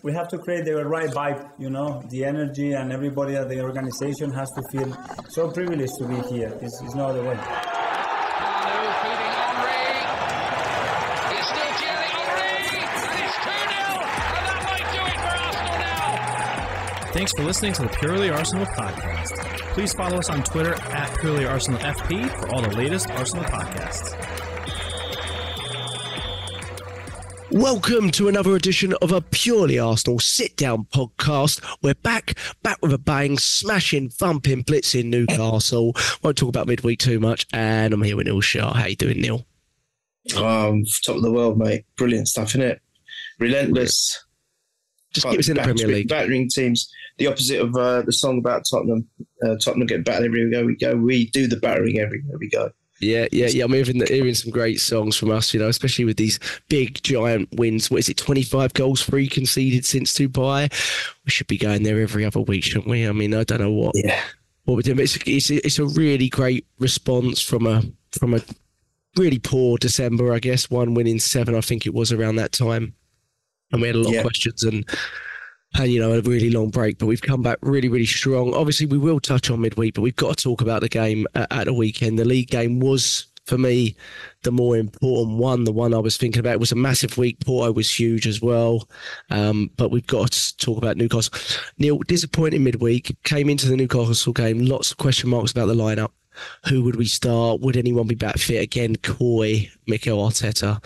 we have to create the right vibe, the energy, and everybody at the organization has to feel so privileged to be here. It's no other way. Thanks for listening to the Purely Arsenal podcast. Please follow us on Twitter at PurelyArsenalFP for all the latest Arsenal podcasts. Welcome to another edition of a Purely Arsenal sit-down podcast. We're back with a bang, smashing, thumping, blitzing Newcastle. Won't talk about midweek too much, and I'm here with Neil Shah. How you doing, Neil? Top of the world, mate. Brilliant stuff, innit? Relentless. Just keep us in the Premier League. Battering teams. The opposite of the song about Tottenham. Tottenham get battered everywhere we go. We do the battering everywhere we go. Yeah. I'm hearing some great songs from us, especially with these big, giant wins. What is it, 25 goals free conceded since Dubai? We should be going there every other week, shouldn't we? I mean, I don't know what we're doing. But it's a really great response from a really poor December, I guess. 1 win in 7, I think it was around that time. And we had a lot of questions and a really long break, but we've come back really, really strong. Obviously, we will touch on midweek, but we've got to talk about the game at the weekend. The league game was, for me, the more important one. The one I was thinking about. It was a massive week. Porto was huge as well. But we've got to talk about Newcastle. Neil, disappointing midweek. Came into the Newcastle game. Lots of question marks about the lineup. Who would we start? Would anyone be back fit? Again, coy Mikel Arteta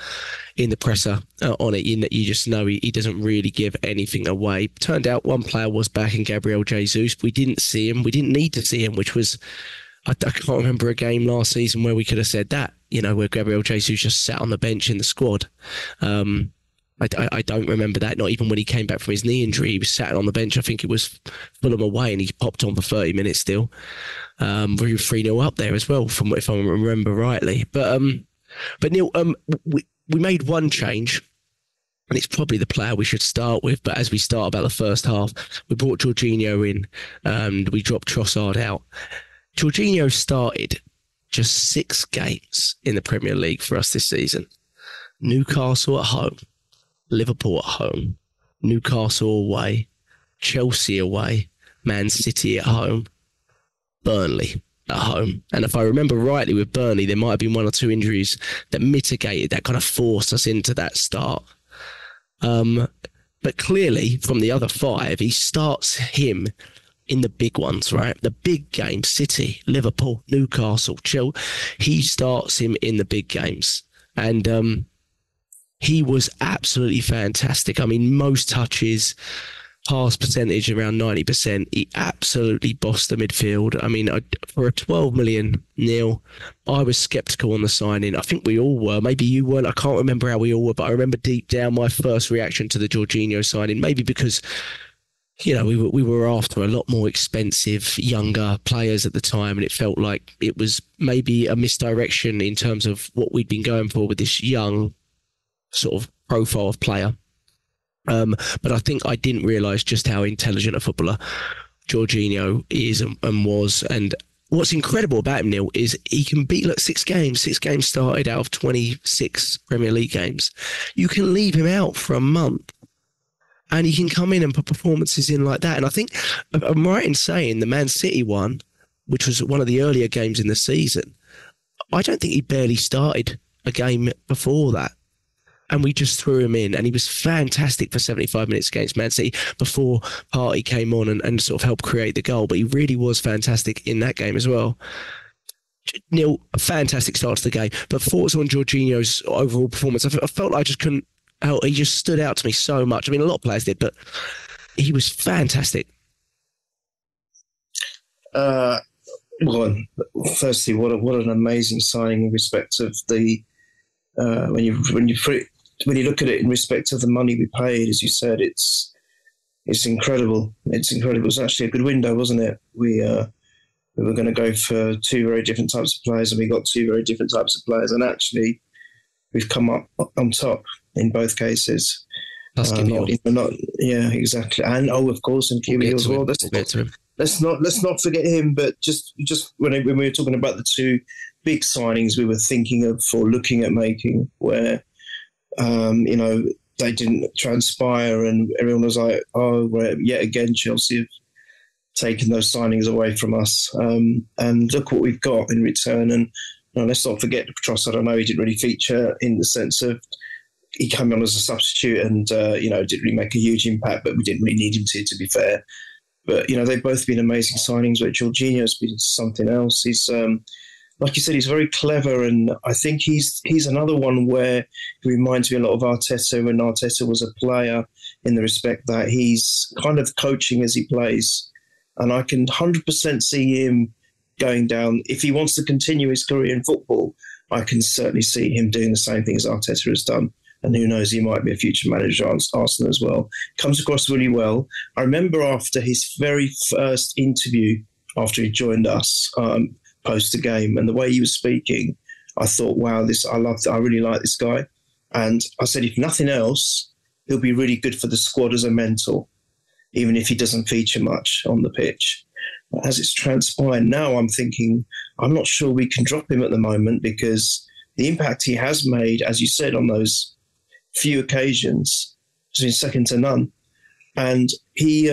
in the presser on it. You just know he doesn't really give anything away. Turned out one player was back in Gabriel Jesus. We didn't see him. We didn't need to see him, which was, I can't remember a game last season where we could have said that, where Gabriel Jesus just sat on the bench in the squad. I don't remember that, not even when he came back from his knee injury. He was sat on the bench. I think it was Fulham away and he popped on for 30 minutes still. We were 3-0 up there as well, if I remember rightly. But Neil, we made one change, and it's probably the player we should start with. But as we start about the first half, we brought Jorginho in and we dropped Trossard out. Jorginho started just 6 games in the Premier League for us this season. Newcastle at home, Liverpool at home, Newcastle away, Chelsea away, Man City at home, Burnley at home. And if I remember rightly with Burnley, there might have been 1 or 2 injuries that mitigated, that kind of forced us into that start. But clearly, from the other 5, he starts him in the big ones, right? The big games, City, Liverpool, Newcastle, Chelsea. He starts him in the big games. And he was absolutely fantastic. I mean, most touches, pass percentage around 90%. He absolutely bossed the midfield. I mean, for a 12 million, Neil, I was sceptical on the signing. I think we all were. Maybe you weren't. I can't remember how we all were, but I remember deep down my first reaction to the Jorginho signing, maybe because, we were after a lot more expensive, younger players at the time, and it felt like it was maybe a misdirection in terms of what we'd been going for with this young sort of profile of player. But I think I didn't realise just how intelligent a footballer Jorginho is and was. And what's incredible about him, Neil, is he can beat 6 games. 6 games started out of 26 Premier League games. You can leave him out for a month and he can come in and put performances in like that. And I think I'm right in saying the Man City one, which was one of the earlier games in the season, I don't think he barely started a game before that. And we just threw him in, and he was fantastic for 75 minutes against Man City before Partey came on and sort of helped create the goal. But he really was fantastic in that game as well. Neil, a fantastic start to the game. But thoughts on Jorginho's overall performance? I felt like I just couldn't help. He just stood out to me so much. I mean, a lot of players did, but he was fantastic. Well, firstly, what an amazing signing in respect of the when you look at it in respect of the money we paid. As you said, it's incredible. It's incredible. It was actually a good window, wasn't it? We were going to go for 2 very different types of players, and we got 2 very different types of players. And actually, we've come up on top in both cases. Yeah, exactly. And of course, and Kiwi as well. Let's not forget him. But just when we were talking about the 2 big signings we were thinking of or looking at making, where they didn't transpire, and everyone was like, "Oh, well, yet again, Chelsea have taken those signings away from us." And look what we've got in return. And let's not forget Trossard. I know he didn't really feature in the sense of he came on as a substitute and didn't really make a huge impact, but we didn't really need him to be fair. But they've both been amazing signings. But Jorginho's been something else. He's like you said, he's very clever, and I think he's another one where he reminds me a lot of Arteta when Arteta was a player, in the respect that he's kind of coaching as he plays. And I can 100% see him going down. If he wants to continue his career in football, I can certainly see him doing the same thing as Arteta has done. And who knows, he might be a future manager at Arsenal as well. Comes across really well. I remember after his very first interview, after he joined us, post the game, and the way he was speaking, I thought, wow, I really like this guy. And I said, if nothing else, he'll be really good for the squad as a mentor, even if he doesn't feature much on the pitch. But as it's transpired now, I'm thinking, I'm not sure we can drop him at the moment, because the impact he has made, as you said, on those few occasions has been second to none. And he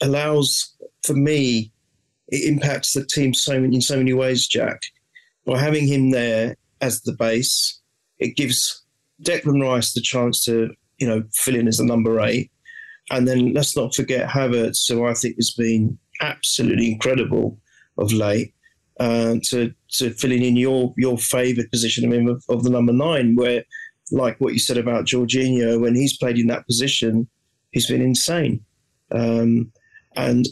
allows, for me, it impacts the team in so many ways, Jack. By having him there as the base, it gives Declan Rice the chance to, fill in as the number 8. And then let's not forget Havertz, who I think has been absolutely incredible of late, to filling in your favoured position of the number 9, where, like what you said about Jorginho, when he's played in that position, he's been insane. And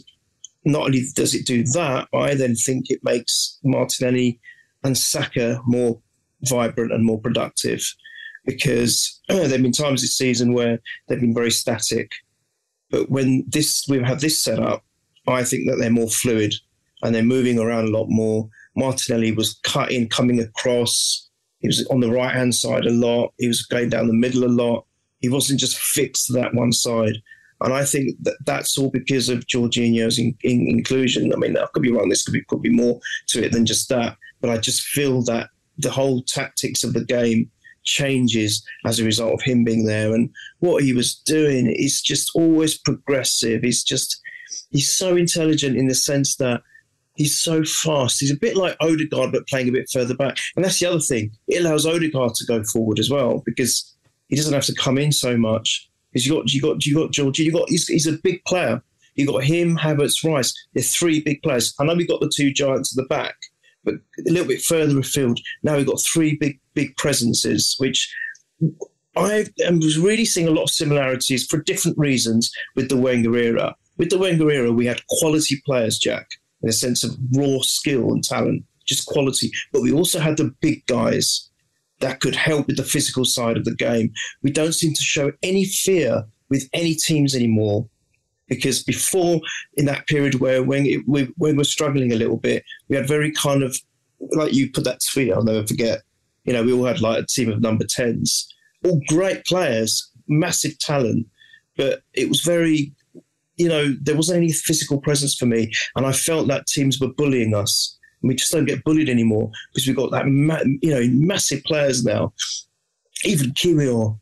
not only does it do that, I then think it makes Martinelli and Saka more vibrant and more productive, because there have been times this season where they've been very static. But when we have this set up, I think that they're more fluid and they're moving around a lot more. Martinelli was coming across. He was on the right-hand side a lot. He was going down the middle a lot. He wasn't just fixed to that one side. And I think that's all because of Jorginho's inclusion. I mean, I could be wrong. This could be more to it than just that. But I just feel that the whole tactics of the game changes as a result of him being there. And what he was doing is just always progressive. He's so intelligent in the sense that he's so fast. He's a bit like Odegaard, but playing a bit further back. And that's the other thing. It allows Odegaard to go forward as well, because he doesn't have to come in so much. Because you got Georgie. He's a big player. You got him, Havertz, Rice. They're 3 big players. I know we got the 2 giants at the back, but a little bit further afield. Now we've got 3 big presences, which I am really seeing a lot of similarities for different reasons with the Wenger era. With the Wenger era, we had quality players, Jack, in a sense of raw skill and talent, just quality. But we also had the big guys that could help with the physical side of the game. We don't seem to show any fear with any teams anymore, because before, in that period where when we're struggling a little bit, we had very kind of, like you put that tweet, I'll never forget, we all had like a team of number 10s, all great players, massive talent, but it was very, there wasn't any physical presence for me, and I felt that teams were bullying us. And we just don't get bullied anymore because we've got that, massive players now. Even Gabriel,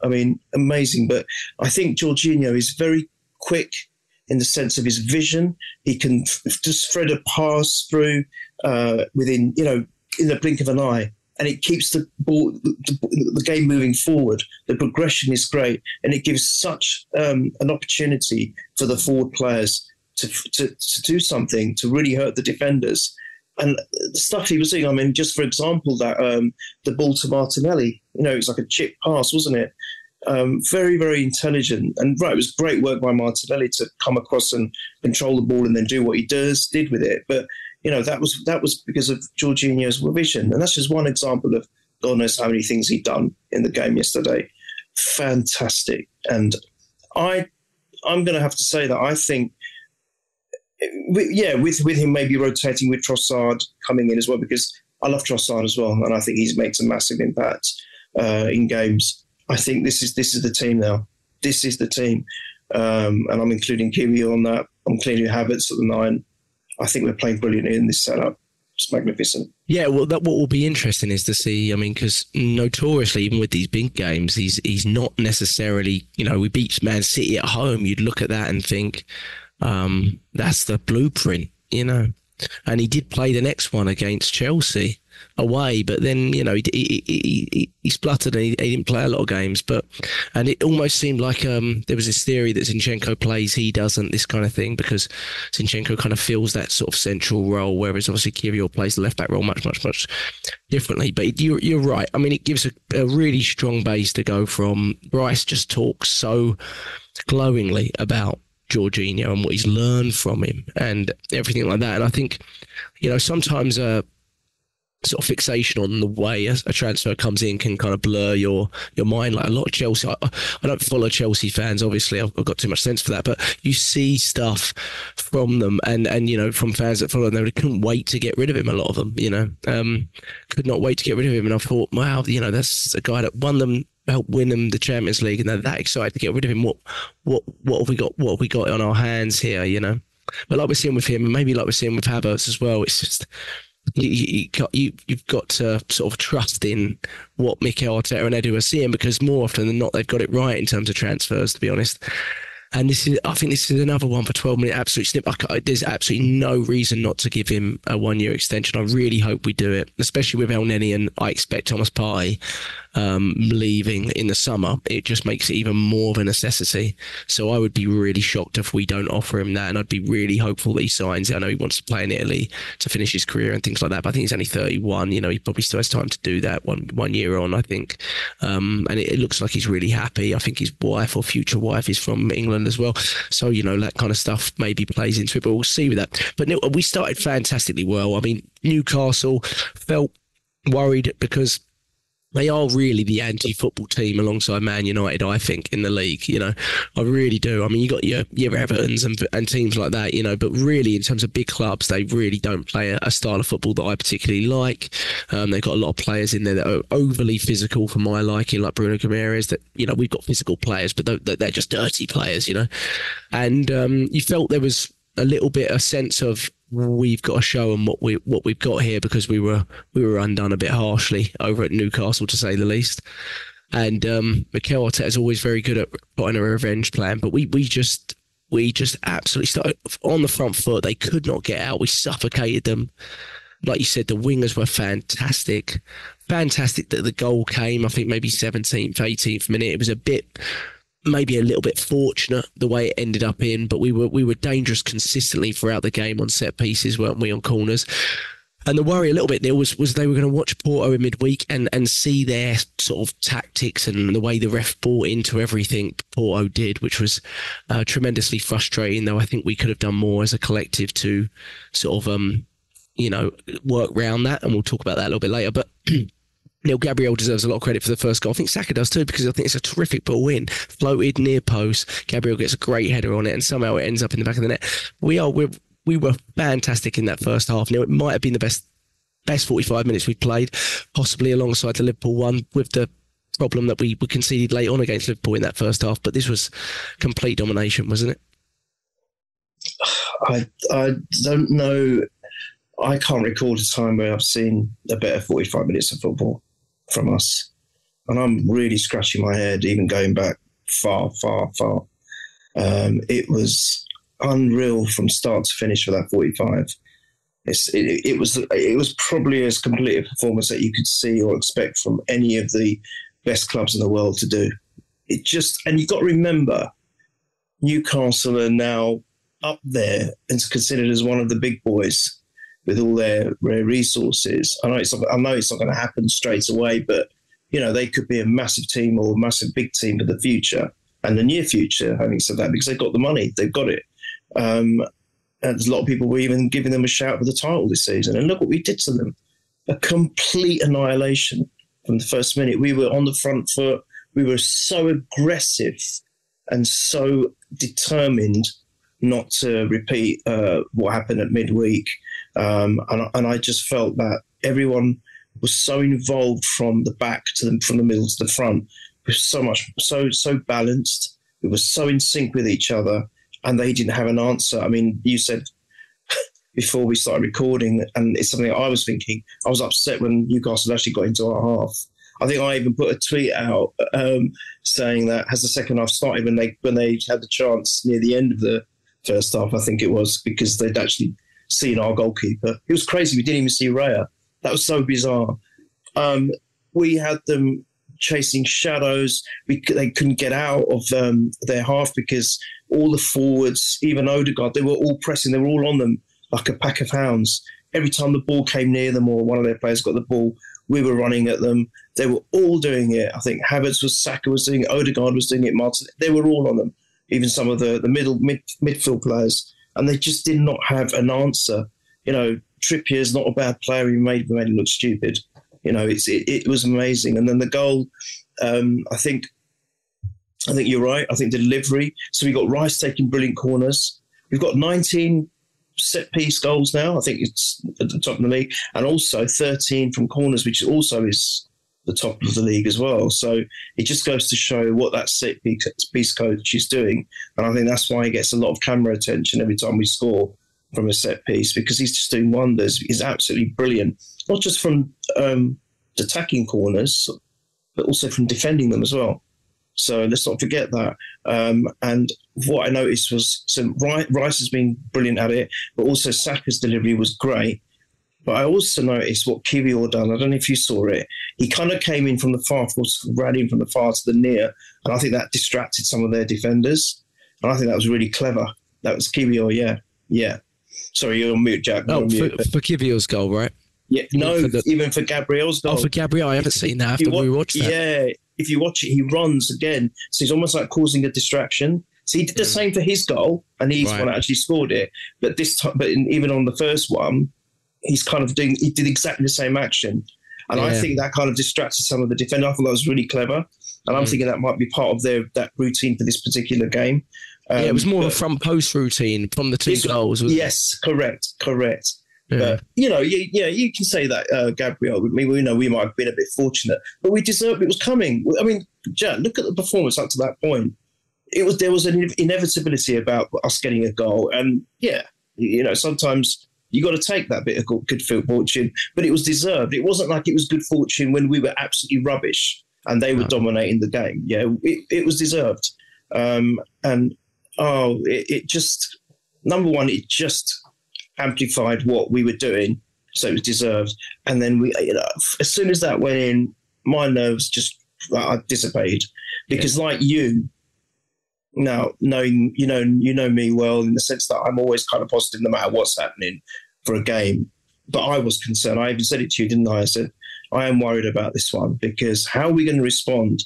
amazing. But I think Jorginho is very quick in the sense of his vision. He can just thread a pass through within, in the blink of an eye, and it keeps the ball, the game moving forward. The progression is great, and it gives such an opportunity for the forward players to do something to really hurt the defenders. And the stuff he was doing, just for example, that the ball to Martinelli, it was like a chip pass, wasn't it? Very, very intelligent. And it was great work by Martinelli to come across and control the ball and then do what he did with it. But, that was because of Jorginho's vision. And that's just one example of God knows how many things he'd done in the game yesterday. Fantastic. And I'm going to have to say that I think, with him maybe rotating with Trossard coming in as well, because I love Trossard as well, and I think he makes a massive impact in games. I think this is the team now. This is the team, and I'm including Kiwi on that. I'm including Havertz at the 9. I think we're playing brilliantly in this setup. It's magnificent. Yeah, well, what will be interesting is to see. I mean, because notoriously, even with these big games, he's not necessarily. We beat Man City at home. You'd look at that and think that's the blueprint, And he did play the next one against Chelsea away, but then he spluttered and he didn't play a lot of games. And it almost seemed like there was this theory that Zinchenko plays, he doesn't, this kind of thing, because Zinchenko kind of fills that sort of central role, whereas obviously Kyrgios plays the left back role much differently. But you're right. I mean, it gives a really strong base to go from. Bryce just talks so glowingly about Jorginho and what he's learned from him and everything like that. And I think, sometimes sort of fixation on the way a transfer comes in can kind of blur your mind. Like a lot of Chelsea, I don't follow Chelsea fans, obviously. I've got too much sense for that, but you see stuff from them and from fans that follow them, they couldn't wait to get rid of him, a lot of them, could not wait to get rid of him. And I thought, wow, that's a guy that helped win them the Champions League, and they're that excited to get rid of him. What have we got? What have we got on our hands here? But like we're seeing with him, and maybe like we're seeing with Havertz as well, it's just you've got to sort of trust in what Mikel Arteta and Edu are seeing, because more often than not they've got it right in terms of transfers, to be honest. And I think this is another one for 12 minute absolute snip. There's absolutely no reason not to give him a 1-year extension. I really hope we do it, especially with El Neni, and I expect Thomas Partey leaving in the summer. It just makes it even more of a necessity. So I would be really shocked if we don't offer him that, and I'd be really hopeful that he signs it. I know he wants to play in Italy to finish his career and things like that, but I think he's only 31. He probably still has time to do that one year on, I think. And it looks like he's really happy. I think his wife or future wife is from England as well. So, that kind of stuff maybe plays into it, but we'll see with that. But we started fantastically well. I mean, Newcastle felt worried because they are really the anti-football team alongside Man United, I think, in the league. I really do. I mean, you got your Evertons and teams like that, but really in terms of big clubs, they really don't play a style of football that I particularly like. They've got a lot of players in there that are overly physical for my liking, like Bruno Guimaraes, that, we've got physical players, but they're just dirty players, And you felt there was a little bit a sense of, we've got to show them what we've got here, because we were undone a bit harshly over at Newcastle, to say the least. And Mikel Arteta is always very good at putting a revenge plan, but we just absolutely started on the front foot. They could not get out. We suffocated them. Like you said, the wingers were fantastic that the goal came, I think maybe 17th, 18th minute. It was maybe a little bit fortunate the way it ended up in, but we were dangerous consistently throughout the game on set pieces, weren't we, on corners? And the worry a little bit there was they were going to watch Porto in midweek and see their sort of tactics and the way the ref bought into everything Porto did, which was tremendously frustrating, though I think we could have done more as a collective to sort of, work around that, and we'll talk about that a little bit later. But Gabriel deserves a lot of credit for the first goal. I think Saka does too, because I think it's a terrific ball in. Floated near post. Gabriel gets a great header on it, and somehow it ends up in the back of the net. We were fantastic in that first half. Now, it might have been the best 45 minutes we've played, possibly alongside the Liverpool one, with the problem that we conceded late on against Liverpool in that first half. But this was complete domination, wasn't it? I don't know. I can't recall a time where I've seen a better 45 minutes of football from us. And I'm really scratching my head, even going back far. It was unreal from start to finish for that 45. It was probably as complete a performance that you could see or expect from any of the best clubs in the world to do. And you've got to remember, Newcastle are now up there and considered as one of the big boys with all their rare resources. I know it's not going to happen straight away, but they could be a massive team or a massive big team for the future and the near future, having said that, because they've got the money, they've got it. And there's a lot of people were even giving them a shout for the title this season. And look what we did to them. A complete annihilation from the first minute. We were on the front foot. We were so aggressive and so determined not to repeat what happened at midweek. And I just felt that everyone was so involved from the back from the middle to the front. We were so balanced. We were so in sync with each other, and they didn't have an answer. I mean, you said before we started recording, and it's something I was thinking. I was upset when Newcastle actually got into our half. I think I even put a tweet out saying that has the second half started when they had the chance near the end of the first half, I think it was, because they'd actually seen our goalkeeper. It was crazy. We didn't even see Raya. That was so bizarre. We had them chasing shadows. They couldn't get out of their half because all the forwards, even Odegaard, they were all pressing. They were all on them like a pack of hounds. Every time the ball came near them or one of their players got the ball, we were running at them. They were all doing it. I think Saka was doing it, Odegaard was doing it, Martinelli. They were all on them, even some of the midfield players. And they just did not have an answer. You know, Trippier's not a bad player. He made him look stupid. You know, it was amazing. And then the goal, I think you're right. I think the delivery. So we got Rice taking brilliant corners. We've got 19 set-piece goals now. I think it's at the top of the league. And also 13 from corners, which also is the top of the league as well. So it just goes to show what that set-piece coach is doing. And I think that's why he gets a lot of camera attention every time we score from a set-piece, because he's just doing wonders. He's absolutely brilliant. Not just from attacking corners, but also from defending them as well. So let's not forget that. And what I noticed was Rice has been brilliant at it, but also Saka's delivery was great. But I also noticed what Gabriel done. I don't know if you saw it. He kind of came in from the far, ran in from the far to the near, and I think that distracted some of their defenders. And I think that was really clever. That was Gabriel, yeah. Sorry, you're on mute, Jack. Oh, for Gabriel's goal, right? Yeah, no, even for Gabriel's goal. Oh, for Gabriel, I haven't seen that. I have to rewatch that. Yeah, if you watch it, he runs again. So he's almost like causing a distraction. So he did the same for his goal, and he's one that actually scored it. But this time, even on the first one, he's kind of he did exactly the same action. And I think that kind of distracted some of the defenders. I thought that was really clever. And I'm thinking that might be part of that routine for this particular game. It was more of a front post routine from the two goals. Yes, correct. Yeah. But, you can say that, Gabriel. We might have been a bit fortunate, but we deserved it. Was coming. I mean, Jack, look at the performance up to that point. There was an inevitability about us getting a goal. And, sometimes you got to take that bit of good fortune, but it was deserved. It wasn't like it was good fortune when we were absolutely rubbish and they were dominating the game. Yeah, it was deserved. It just, number one, it just amplified what we were doing, so it was deserved. And then as soon as that went in, my nerves just dissipated, because like you, now knowing you know me well, in the sense that I'm always kind of positive no matter what's happening for a game. But I was concerned. I even said it to you, didn't I? I said, I am worried about this one, because how are we going to respond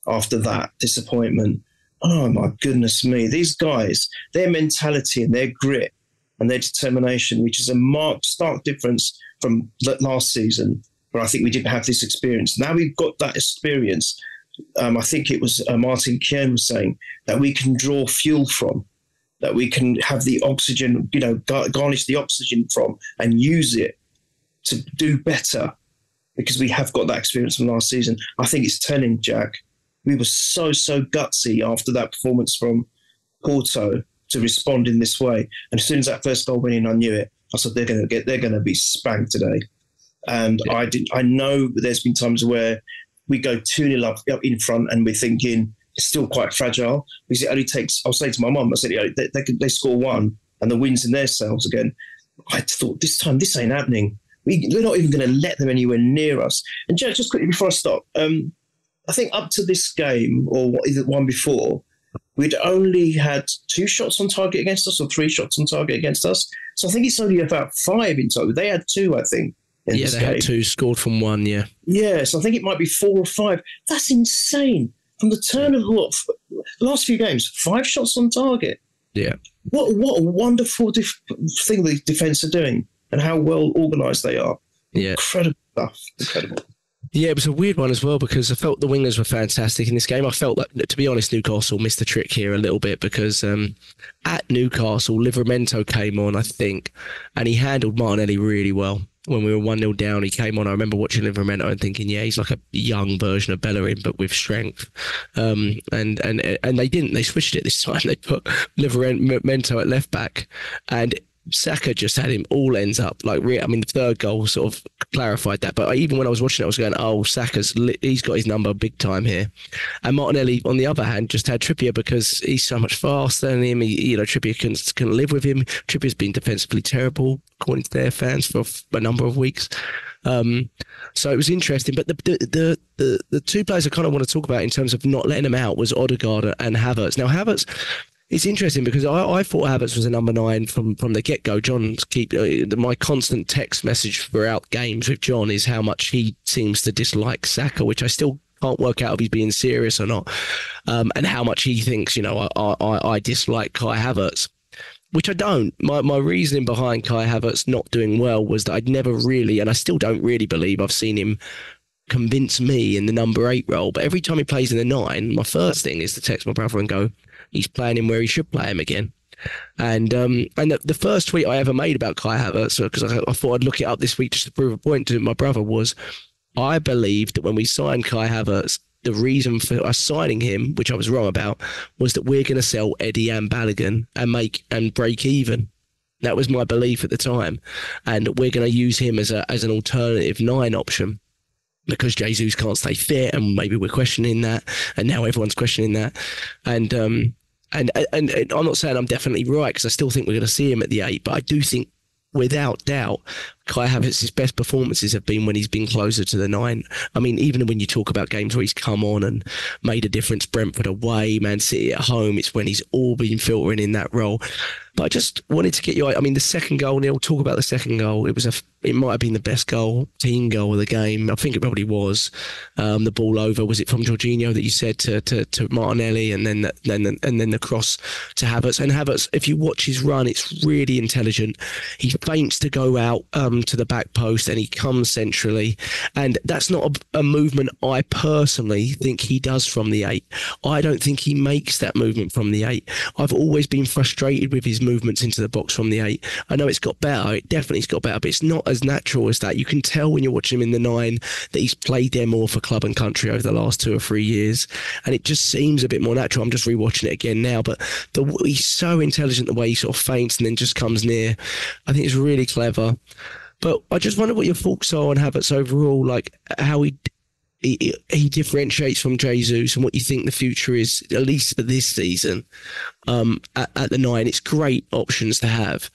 after that disappointment? Oh my goodness me, these guys, their mentality and their grit and their determination, which is a stark difference from last season, where I think we didn't have this experience. Now we've got that experience. I think it was Martin Kien was saying that we can draw fuel from, that we can have the oxygen, garnish the oxygen from and use it to do better, because we have got that experience from last season. I think it's telling, Jack. We were so gutsy after that performance from Porto to respond in this way. And as soon as that first goal went in, I knew it. I said, they're going to be spanked today. And I know there's been times where we go 2-0 up in front and we're thinking it's still quite fragile, because it only takes, I was saying to my mum, I said, they score one and the wind's in their sails again. I thought, this time, this ain't happening. We're not even going to let them anywhere near us. And Jack, just quickly before I stop, I think up to this game, or either one before, we'd only had 2 shots on target against us, or 3 shots on target against us. So I think it's only about 5 in total. They had 2, I think. They had 2, scored from 1, yeah. Yeah, so I think it might be 4 or 5. That's insane. From the turn of the last few games, 5 shots on target. Yeah. What a wonderful thing the defence are doing, and how well organised they are. Yeah. Incredible stuff. Incredible. Yeah, it was a weird one as well, because I felt the wingers were fantastic in this game. I felt that, to be honest, Newcastle missed the trick here a little bit, because at Newcastle, Livramento came on, I think, and he handled Martinelli really well. When we were 1-0 down, he came on. I remember watching Livramento and thinking, yeah, he's like a young version of Bellerin, but with strength. And they didn't. They switched it this time. They put Livramento at left back, and Saka just had him all ends up. Like, I mean, the third goal sort of clarified that. But even when I was watching it, I was going, oh, he's got his number big time here. And Martinelli, on the other hand, just had Trippier because he's so much faster than him. Trippier couldn't live with him. Trippier's been defensively terrible, according to their fans, for a number of weeks. So it was interesting. But the two players I kind of want to talk about in terms of not letting them out was Odegaard and Havertz. Now, Havertz, it's interesting because I thought Havertz was a number 9 from the get-go. My constant text message throughout games with John is how much he seems to dislike Saka, which I still can't work out if he's being serious or not, and how much he thinks, I dislike Kai Havertz, which I don't. My reasoning behind Kai Havertz not doing well was that I'd never really, and I still don't really believe I've seen him convince me in the number 8 role. But every time he plays in the 9, my first thing is to text my brother and go, he's playing him where he should play him again. And the first tweet I ever made about Kai Havertz, because I thought I'd look it up this week just to prove a point to my brother, was I believed that when we signed Kai Havertz, the reason for us signing him, which I was wrong about, was that we're going to sell Eddie and Balogun and break even. That was my belief at the time. And we're going to use him as an alternative 9 option, because Jesus can't stay fit, and maybe we're questioning that, and now everyone's questioning that. And I'm not saying I'm definitely right, because I still think we're going to see him at the 8, but I do think, without doubt, Kai Havertz's best performances have been when he's been closer to the 9. I mean, even when you talk about games where he's come on and made a difference, Brentford away, Man City at home, it's when he's all been filtering in that role. But I just wanted to get you, I mean, the second goal, Neil, talk about the second goal. It might have been the best team goal of the game. I think it probably was. The ball over, was it from Jorginho that you said to Martinelli, and then the cross to Havertz? And Havertz, if you watch his run, it's really intelligent. He feints to go out to the back post, and he comes centrally. And that's not a movement I personally think he does from the 8. I don't think he makes that movement from the 8. I've always been frustrated with his movements into the box from the 8. I know it's got better. It definitely's got better, but it's not as natural as that. You can tell when you're watching him in the 9 that he's played there more for club and country over the last 2 or 3 years, and it just seems a bit more natural. I'm just rewatching it again now, but he's so intelligent, the way he sort of feints and then just comes near. I think it's really clever. But I just wonder what your thoughts are on Havertz overall, like how he differentiates from Jesus, and what you think the future is, at least for this season, at the 9. It's great options to have.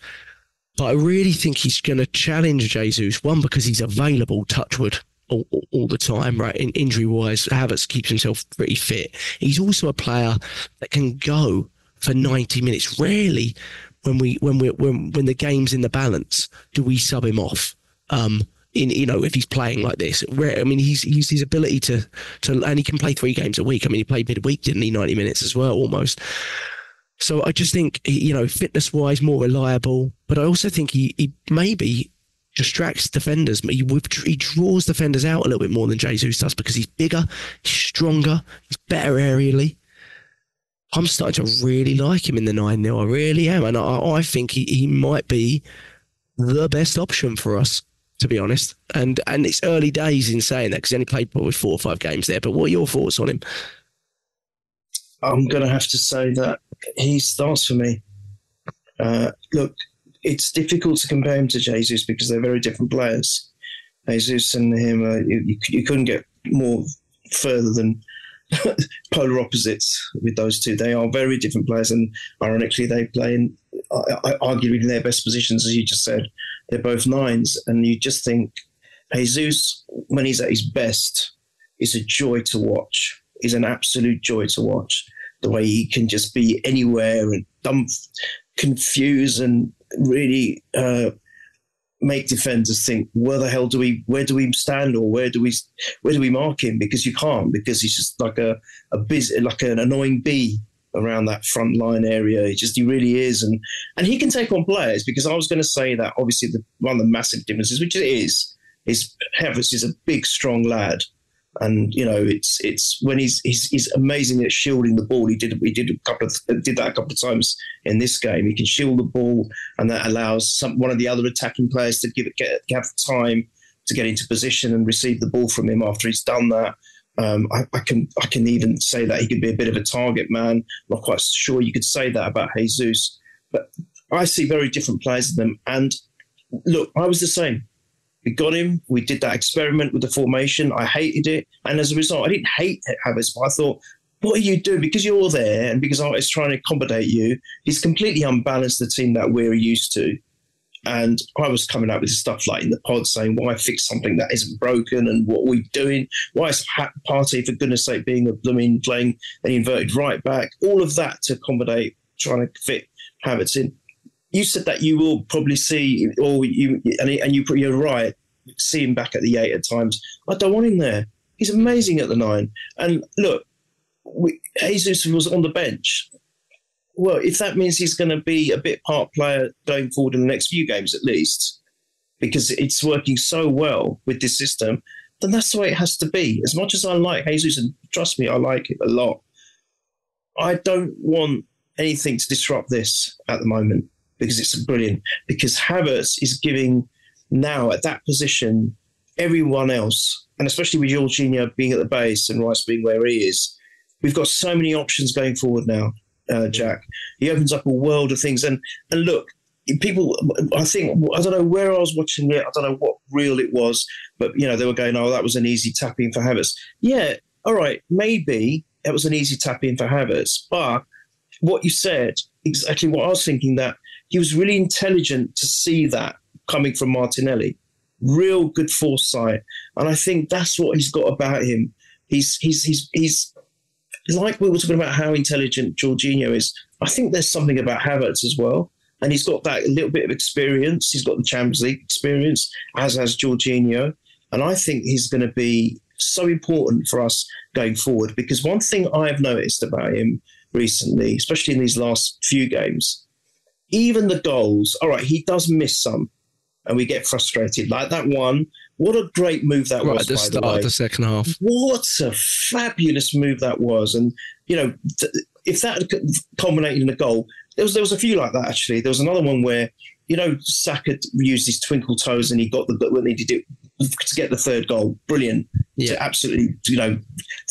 But I really think he's going to challenge Jesus, one, because he's available, touchwood, all the time, right? In injury-wise, Havertz keeps himself pretty fit. He's also a player that can go for 90 minutes. Rarely, when the game's in the balance, do we sub him off. If he's playing like this, I mean, he's his ability to, and he can play 3 games a week. I mean, he played midweek, didn't he? 90 minutes as well, almost. So I just think, fitness-wise, more reliable. But I also think he maybe distracts defenders. He draws defenders out a little bit more than Jesus does, because he's bigger, he's stronger, he's better aerially. I'm starting to really like him in the 9 now. I really am. And I think he might be the best option for us, to be honest. And it's early days in saying that, because he only played probably 4 or 5 games there. But what are your thoughts on him? I'm going to have to say that he starts for me. Look, it's difficult to compare him to Jesus because they're very different players. Jesus and him, you couldn't get more further than polar opposites with those two. They are very different players, and ironically, they play in arguably in their best positions, as you just said. They're both 9s, and you just think Jesus, when he's at his best, is a joy to watch. Is an absolute joy to watch. The way he can just be anywhere and confuse and really make defenders think, where do we stand, or where do we mark him? Because you can't, because he's just like an annoying bee around that front line area. He really is, and he can take on players. Because I was going to say that obviously one of the massive differences, which it is Havertz is a big, strong lad. And it's when he's amazing at shielding the ball. He did that a couple of times in this game. He can shield the ball, and that allows one of the other attacking players to have time to get into position and receive the ball from him after he's done that. I can even say that he could be a bit of a target man. I'm not quite sure you could say that about Jesus, but I see very different players in them. And look, I was the same. We got him. We did that experiment with the formation. I hated it. And as a result, I didn't hate Havertz, but I thought, what are you doing? Because you're there and because Arteta's trying to accommodate you, he's completely unbalanced the team that we're used to. And I was coming out with stuff like in the pod saying, why fix something that isn't broken and what are we doing? Why is Partey, for goodness sake, being a blooming playing an inverted right back? All of that to accommodate, trying to fit Havertz in. You said that you will probably see, you're right, see him back at the 8 at times. I don't want him there. He's amazing at the 9. And look, Jesus was on the bench. Well, if that means he's going to be a bit part player going forward in the next few games at least, because it's working so well with this system, then that's the way it has to be. As much as I like Jesus, and trust me, I like it a lot, I don't want anything to disrupt this at the moment because it's brilliant. Because Havertz is giving now at that position everyone else, and especially with Jorginho being at the base and Rice being where he is, we've got so many options going forward now, Jack. He opens up a world of things. And look, people, I don't know where I was watching it. I don't know what reel it was, but, they were going, oh, that was an easy tap-in for Havertz. Yeah, all right, maybe it was an easy tap-in for Havertz. But what you said, exactly what I was thinking, that he was really intelligent to see that coming from Martinelli. Real good foresight. And I think that's what he's got about him. He's like we were talking about how intelligent Jorginho is. I think there's something about Havertz as well. And he's got that little bit of experience. He's got the Champions League experience, as has Jorginho. And I think he's going to be so important for us going forward, because one thing I've noticed about him recently, especially in these last few games, even the goals, all right, he does miss some and we get frustrated. Like that one, what a great move that was, at the start of the second half. What a fabulous move that was. And, if that had culminated in a goal, there was a few like that, actually. There was another one where, Saka used his twinkle toes and he got when he did it to get the third goal. Brilliant. Yeah. To absolutely,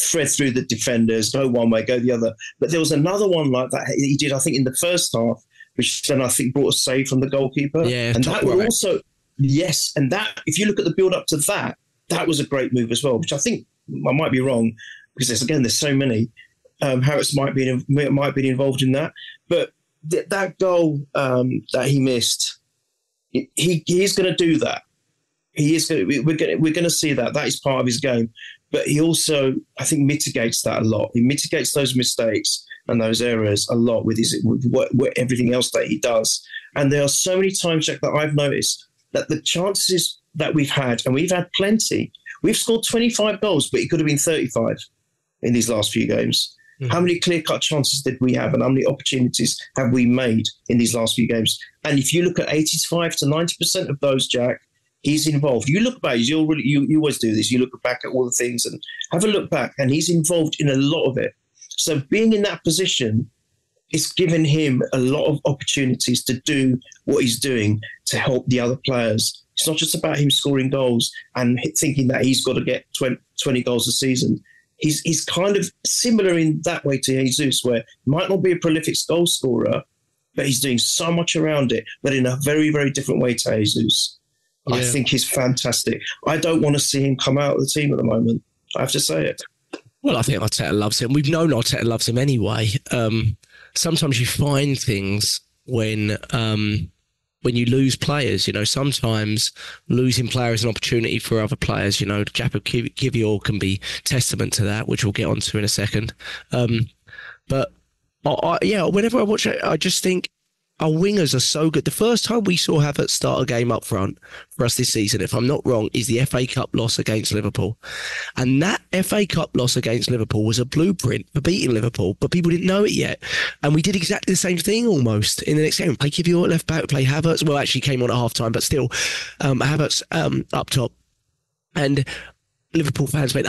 thread through the defenders, go one way, go the other. But there was another one like that he did, I think, in the first half, which then I think brought a save from the goalkeeper. Yeah, and that would also, yes, and that, if you look at the build-up to that, that was a great move as well, which I think, I might be wrong, because there's so many. Havertz might be involved in that. But that goal that he missed, he is going to do that. We're going to see that. That is part of his game. But he also, I think, mitigates that a lot. He mitigates those mistakes and those errors a lot with everything else that he does. And there are so many times, Jack, that I've noticed that the chances that we've had, and we've had plenty, we've scored 25 goals, but it could have been 35 in these last few games. Mm-hmm. How many clear-cut chances did we have, and how many opportunities have we made in these last few games? And if you look at 85 to 90% of those, Jack, he's involved. You look back, you always do this. You look back at all the things and have a look back, and he's involved in a lot of it. So being in that position, it's given him a lot of opportunities to do what he's doing to help the other players. It's not just about him scoring goals and thinking that he's got to get 20 goals a season. He's kind of similar in that way to Jesus, where he might not be a prolific goal scorer, but he's doing so much around it, but in a very, very different way to Jesus. Yeah. I think he's fantastic. I don't want to see him come out of the team at the moment. I have to say it. Well, I think Arteta loves him. We've known Arteta loves him anyway. Sometimes you find things when you lose players. Sometimes losing players is an opportunity for other players. Gabriel can be testament to that, which we'll get onto in a second. But whenever I watch it, I just think our wingers are so good. The first time we saw Havertz start a game up front for us this season, if I'm not wrong, is the FA Cup loss against Liverpool. And that FA Cup loss against Liverpool was a blueprint for beating Liverpool, but people didn't know it yet. And we did exactly the same thing almost in the next game. Play Kivior at left back, play Havertz. Well, actually came on at half time, but still, Havertz up top. And Liverpool fans went,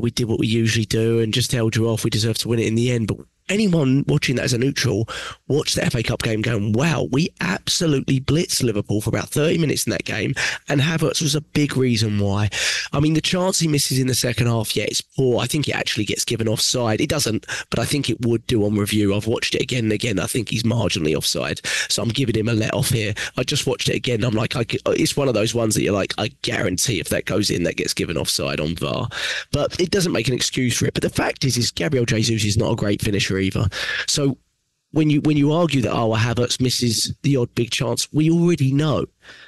we did what we usually do and just held you off. We deserve to win it in the end. But anyone watching that as a neutral watched the FA Cup game going, wow, we absolutely blitzed Liverpool for about 30 minutes in that game, and Havertz was a big reason why. I mean, the chance he misses in the second half, yeah, it's poor. I think it actually gets given offside. It doesn't, but I think it would do on review. I've watched it again and again. I think he's marginally offside, so I'm giving him a let off here. I just watched it again. I'm like, it's one of those ones that you're like, I guarantee if that goes in, that gets given offside on VAR. But it doesn't make an excuse for it. But the fact is Gabriel Jesus is not a great finisher either. So when you argue that, Havertz misses the odd big chance, we already know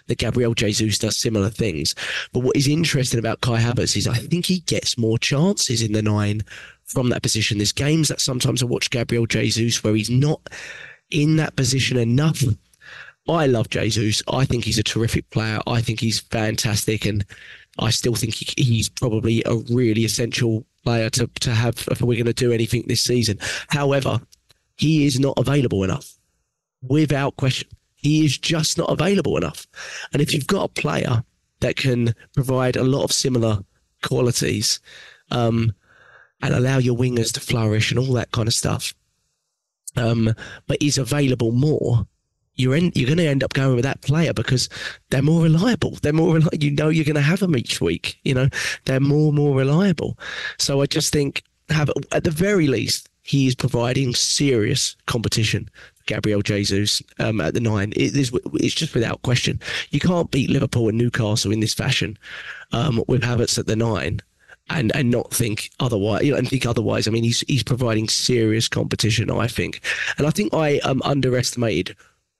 that Gabriel Jesus does similar things. But what is interesting about Kai Havertz is I think he gets more chances in the 9 from that position. There's games that sometimes I watch Gabriel Jesus where he's not in that position enough. I love Jesus. I think he's a terrific player. I think he's fantastic, and I still think he's probably a really essential player to have if we're going to do anything this season. However, he is not available enough. Without question, he is just not available enough. And if you've got a player that can provide a lot of similar qualities and allow your wingers to flourish and all that kind of stuff, but is available more, you're going to end up going with that player because they're more reliable. You're going to have them each week. They're more reliable. So I just think, at the very least, he is providing serious competition for Gabriel Jesus at the 9. It's just without question. You can't beat Liverpool and Newcastle in this fashion with Havertz at the 9 and not think otherwise. And think otherwise. I mean, he's providing serious competition, I think. And I think I underestimated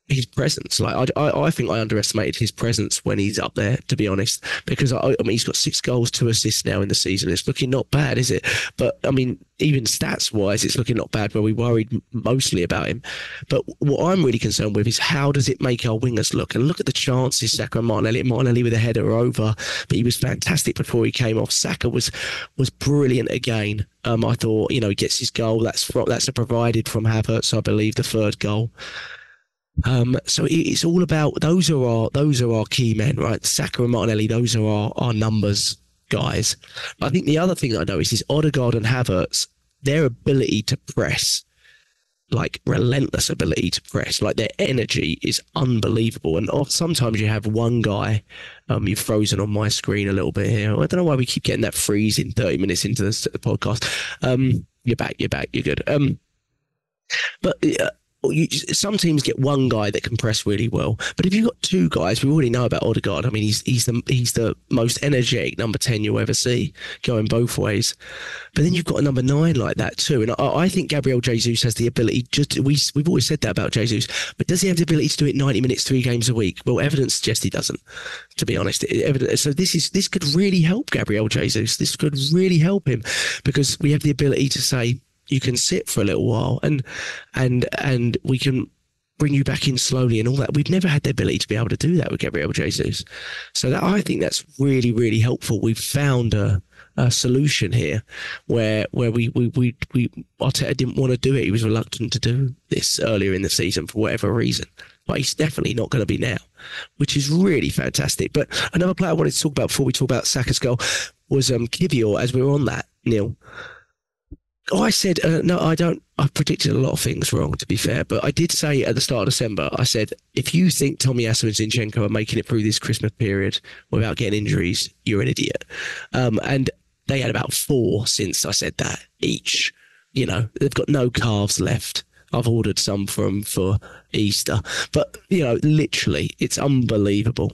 his presence. I think I underestimated his presence when he's up there, to be honest, because I mean, he's got 6 goals, 2 assists now in the season. It's looking not bad, is it? But I mean, even stats wise, it's looking not bad, where we worried mostly about him. But what I'm really concerned with is how does it make our wingers look? And look at the chances, Saka and Martinelli with a header over, but he was fantastic before he came off. Saka was brilliant again. I thought, he gets his goal. That's provided from Havertz, I believe, the 3rd goal. So it's all about those are our key men, right? Saka and Martinelli, those are our numbers guys. But I think the other thing that I noticed is Odegaard and Havertz, their ability to press, like relentless ability to press, like their energy is unbelievable. And sometimes you have one guy, you've frozen on my screen a little bit here. I don't know why we keep getting that freeze in 30 minutes into the podcast. You're back, you're good. But some teams get one guy that can press really well, but if you've got 2 guys, we already know about Odegaard. I mean, he's the most energetic number 10 you'll ever see, going both ways. But then you've got a number 9 like that too, and I think Gabriel Jesus has the ability. We've always said that about Jesus, but does he have the ability to do it 90 minutes, 3 games a week? Well, evidence suggests he doesn't, to be honest. So this could really help Gabriel Jesus. This could really help him because we have the ability to say, you can sit for a little while and we can bring you back in slowly and all that. We've never had the ability to be able to do that with Gabriel Jesus. So I think that's really, really helpful. We've found a solution here where Arteta didn't want to do it. He was reluctant to do this earlier in the season for whatever reason. But he's definitely not going to be now, which is really fantastic. But another player I wanted to talk about before we talk about Saka's goal was Kivior, as we were on that, Neil. I said, no, I don't. I predicted a lot of things wrong, to be fair. But I did say at the start of December, I said, if you think Tomiyasu and Zinchenko are making it through this Christmas period without getting injuries, you're an idiot. And they had about 4 since I said that each. They've got no calves left. I've ordered some for Easter. But, literally, it's unbelievable.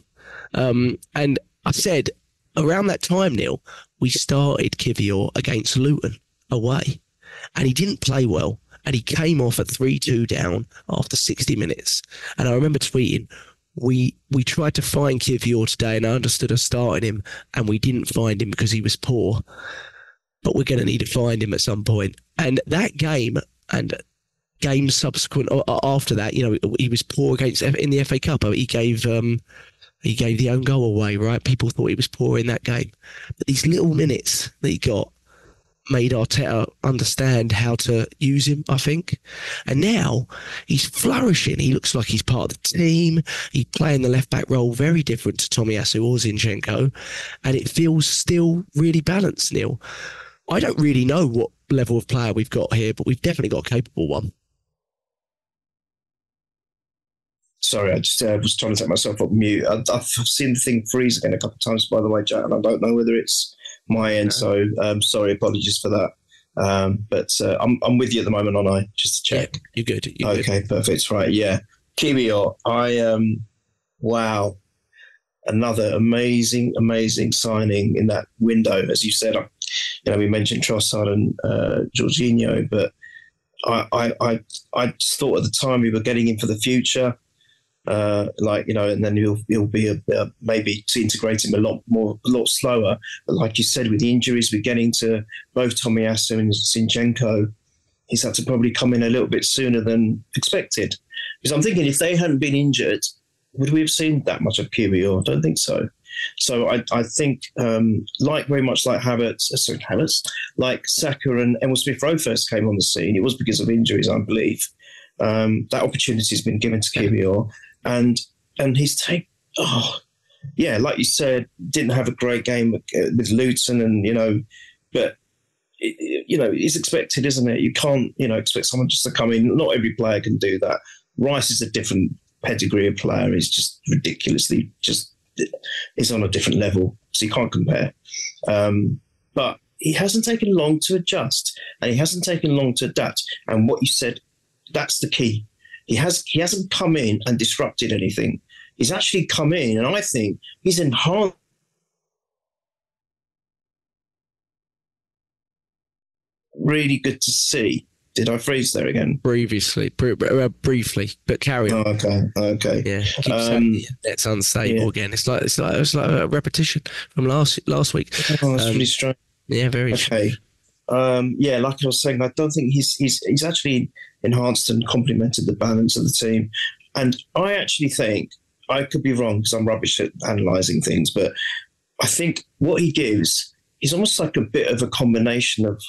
And I said, around that time, Neil, we started Kivior against Luton away, and he didn't play well, and he came off at 3-2 down after 60 minutes. And I remember tweeting, we tried to find Kivior today, and I understood us starting him, and we didn't find him because he was poor, but we're going to need to find him at some point. And that game and games subsequent after that, he was poor in the FA Cup. He gave the own goal away, right? People thought he was poor in that game, but these little minutes that he got made Arteta understand how to use him, I think. And now he's flourishing. He looks like he's part of the team. He's playing the left-back role very different to Tomiyasu or Zinchenko. And it feels still really balanced, Neil. I don't really know level of player we've got here, but we've definitely got a capable one. Sorry, I just was trying to take myself off mute. I've seen the thing freeze again a couple of times, by the way, Jack, and I don't know whether it's my end. So sorry, apologies for that. But I'm with you at the moment, aren't I? Just to check. Yeah, you're good. Okay, perfect. Right, yeah. Kiwior, wow. Another amazing signing in that window. As you said, we mentioned Trossard and Jorginho, but I just thought at the time we were getting him for the future. And then he'll be maybe to integrate him a lot slower. But like you said, with the injuries we're getting to both Tomiyasu and Zinchenko, he's had to probably come in a little bit sooner than expected. Because I'm thinking if they hadn't been injured, would we have seen that much of Kiwior? I don't think so. So I think, very much like Havertz, like Saka and Emil Smith-Rowe first came on the scene, it was because of injuries, I believe. That opportunity has been given to Kiwior. And he's like you said, didn't have a great game with Luton, but it's expected, isn't it? You can't, expect someone just to come in. Not every player can do that. Rice is a different pedigree of player. He's just ridiculously is on a different level, so you can't compare. But he hasn't taken long to adjust, and he hasn't taken long to adapt. And what you said, that's the key. He hasn't come in and disrupted anything. He's actually come in, and I think he's enhanced. Really good to see. Did I freeze there again? Briefly, but carry on. Oh, okay. Yeah, it's unstable again. It's like a repetition from last week. Oh, that's pretty strange. Yeah, very. Okay. Like I was saying, I don't think he's actually enhanced and complemented the balance of the team. And I actually think, I could be wrong because I'm rubbish at analysing things, but I think what he gives is almost like a bit of a combination of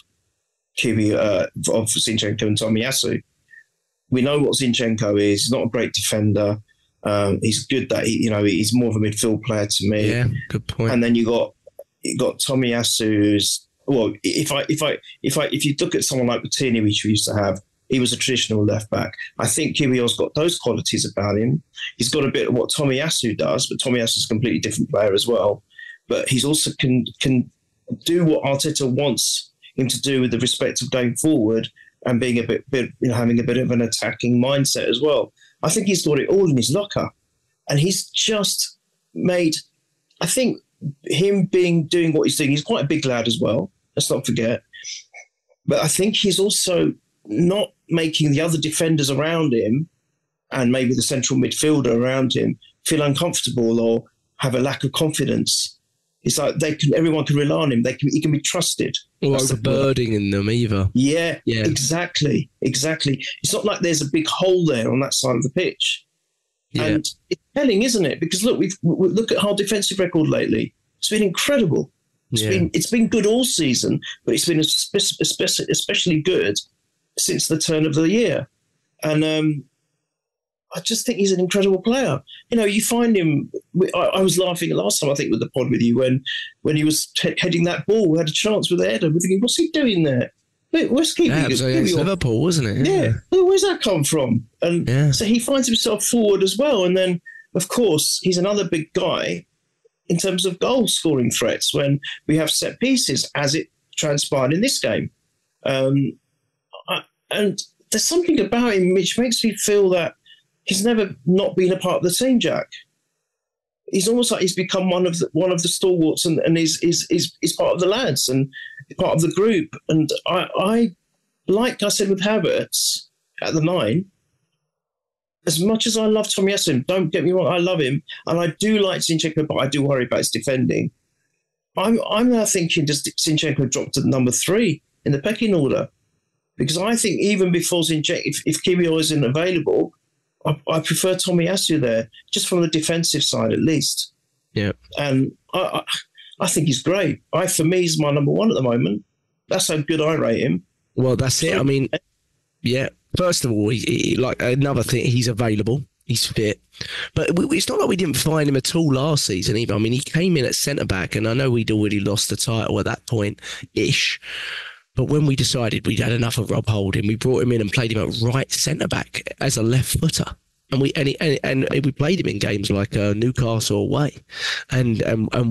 of Zinchenko and Tomiyasu. We know what Zinchenko is. He's not a great defender. He's good that he's more of a midfield player to me. Yeah, good point. And then you got Tomiyasu's. Well, if you look at someone like Martinelli, which we used to have, he was a traditional left back. I think Kiwior's got those qualities about him. He's got a bit of what Tomiyasu does, but Tomiyasu's a completely different player as well. But he's also can do what Arteta wants him to do with the respect of going forward and being having a bit of an attacking mindset as well. I think he's got it all in his locker, and he's just made. I think him doing what he's doing. He's quite a big lad as well. Let's not forget. But I think he's also not making the other defenders around him and maybe the central midfielder around him feel uncomfortable or have a lack of confidence. It's like everyone can rely on him. He can be trusted. Or overburdening them either. Yeah, exactly. It's not like there's a big hole there on that side of the pitch. Yeah. And it's telling, isn't it? Because look, look at our defensive record lately. It's been incredible. It's been good all season, but it's been especially good since the turn of the year. And I just think he's an incredible player. You find him. I was laughing last time, I think, with the pod with you when he was heading that ball, had a chance with the header. We're thinking, what's he doing there? Where's keeping it? Against Liverpool, wasn't it? Yeah. Where's that come from? And so he finds himself forward as well. And then, of course, he's another big guy in terms of goal-scoring threats when we have set pieces, as it transpired in this game. And there's something about him which makes me feel that he's never not been a part of the team, Jack. He's almost like he's become one of the stalwarts and is part of the lads and part of the group. And I like I said with Havertz at the 9, as much as I love Tomiyasu, don't get me wrong, I love him, and I do like Zinchenko, but I do worry about his defending. I'm now thinking, does Zinchenko drop to number 3 in the pecking order? Because I think even before Zinchenko, if Kiwior isn't available, I prefer Tomiyasu there, just from the defensive side at least. Yeah. And I think he's great. For me, he's my number 1 at the moment. That's how good I rate him. Well, that's it. I mean, yeah. First of all, he like another thing, he's available. He's fit. But it's not like we didn't find him at all last season either. I mean, he came in at centre-back, and I know we'd already lost the title at that point-ish. But when we decided we'd had enough of Rob Holding, we brought him in and played him at right centre-back as a left footer. And we played him in games like Newcastle away, and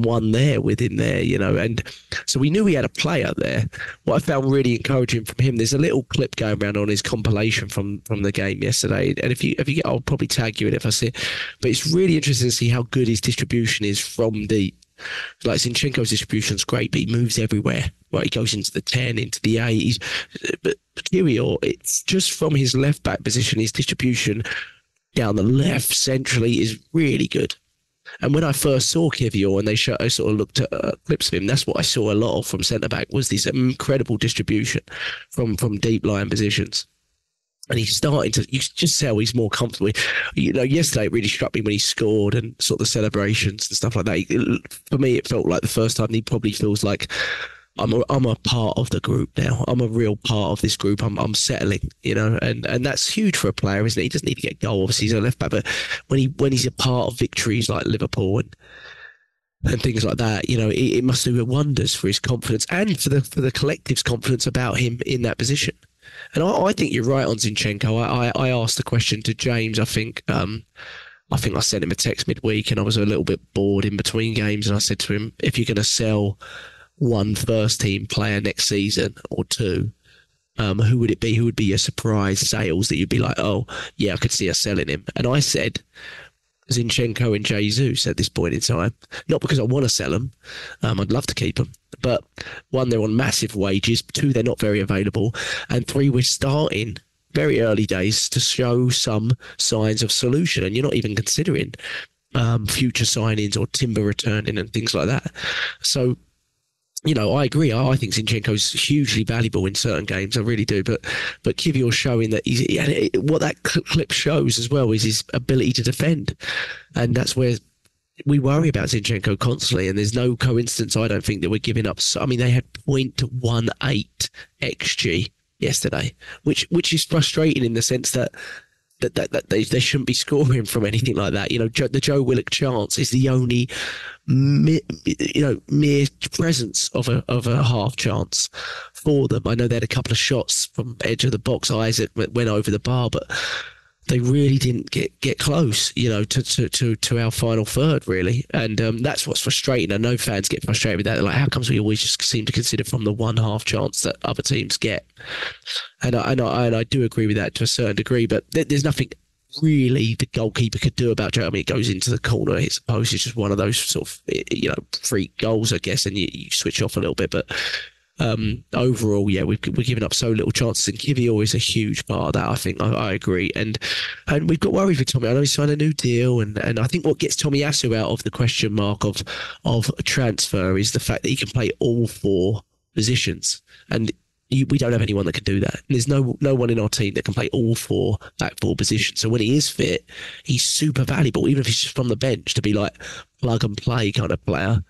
won there with him there, And so we knew we had a player there. What I found really encouraging from him, there's a little clip going around on his compilation from the game yesterday. And if you get, I'll probably tag you in it if I see it. But it's really interesting to see how good his distribution is from deep. Like Zinchenko's distribution's great, but he moves everywhere. Right, he goes into the 10, into the 8. But Gabriel, it's just from his left back position, his distribution down the left centrally is really good. And when I first saw Kivior and I sort of looked at clips of him, that's what I saw a lot of from centre-back was this incredible distribution from deep line positions. And he's starting to, you just tell he's more comfortable. Yesterday it really struck me when he scored and sort of the celebrations and stuff like that. For me, it felt like the first time he probably feels like, I'm a part of the group now. I'm a real part of this group. I'm settling, and that's huge for a player, isn't it? He doesn't need to get a goal. Obviously, he's a left back, but when he's a part of victories like Liverpool and things like that, it must do wonders for his confidence and for the collective's confidence about him in that position. And I think you're right on Zinchenko. I asked the question to James. I think I sent him a text midweek, and I was a little bit bored in between games, and I said to him, if you're going to sell one first team player next season or two, who would it be? Who would be your surprise sales that you'd be like, oh yeah, I could see us selling him? And I said Zinchenko and Jesus at this point in time, not because I want to sell them. I'd love to keep them, but one, they're on massive wages. Two, they're not very available, and three, we're starting very early days to show some signs of solution, and you're not even considering future signings or timber returning and things like that. So, I agree. I think Zinchenko's hugely valuable in certain games. I really do. But Kivior's showing that what that clip shows as well is his ability to defend. And that's where we worry about Zinchenko constantly. And there's no coincidence, I don't think, that we're giving up. They had 0.18 XG yesterday, which is frustrating in the sense that they shouldn't be scoring from anything like that. The Joe Willock chance is the only mere presence of a half chance for them. I know they had a couple of shots from edge of the box. Isaac went over the bar, but they really didn't get close, to our final third, really. And that's what's frustrating. I know fans get frustrated with that. They're like, how comes we always just seem to consider from the one half chance that other teams get? And I do agree with that to a certain degree, but there's nothing really the goalkeeper could do about it. It goes into the corner, hits the post. It's just one of those sort of, freak goals, I guess, and you switch off a little bit. But overall, yeah, we're giving up so little chances, and Kivior is a huge part of that. I think I agree, and we've got worried for Tommy. I know he's signed a new deal, and I think what gets Tommy Asu out of the question mark of a transfer is the fact that he can play all four positions, and we don't have anyone that can do that. There's no one in our team that can play all back four positions. So when he is fit, he's super valuable, even if he's just from the bench, to be like plug and play kind of player.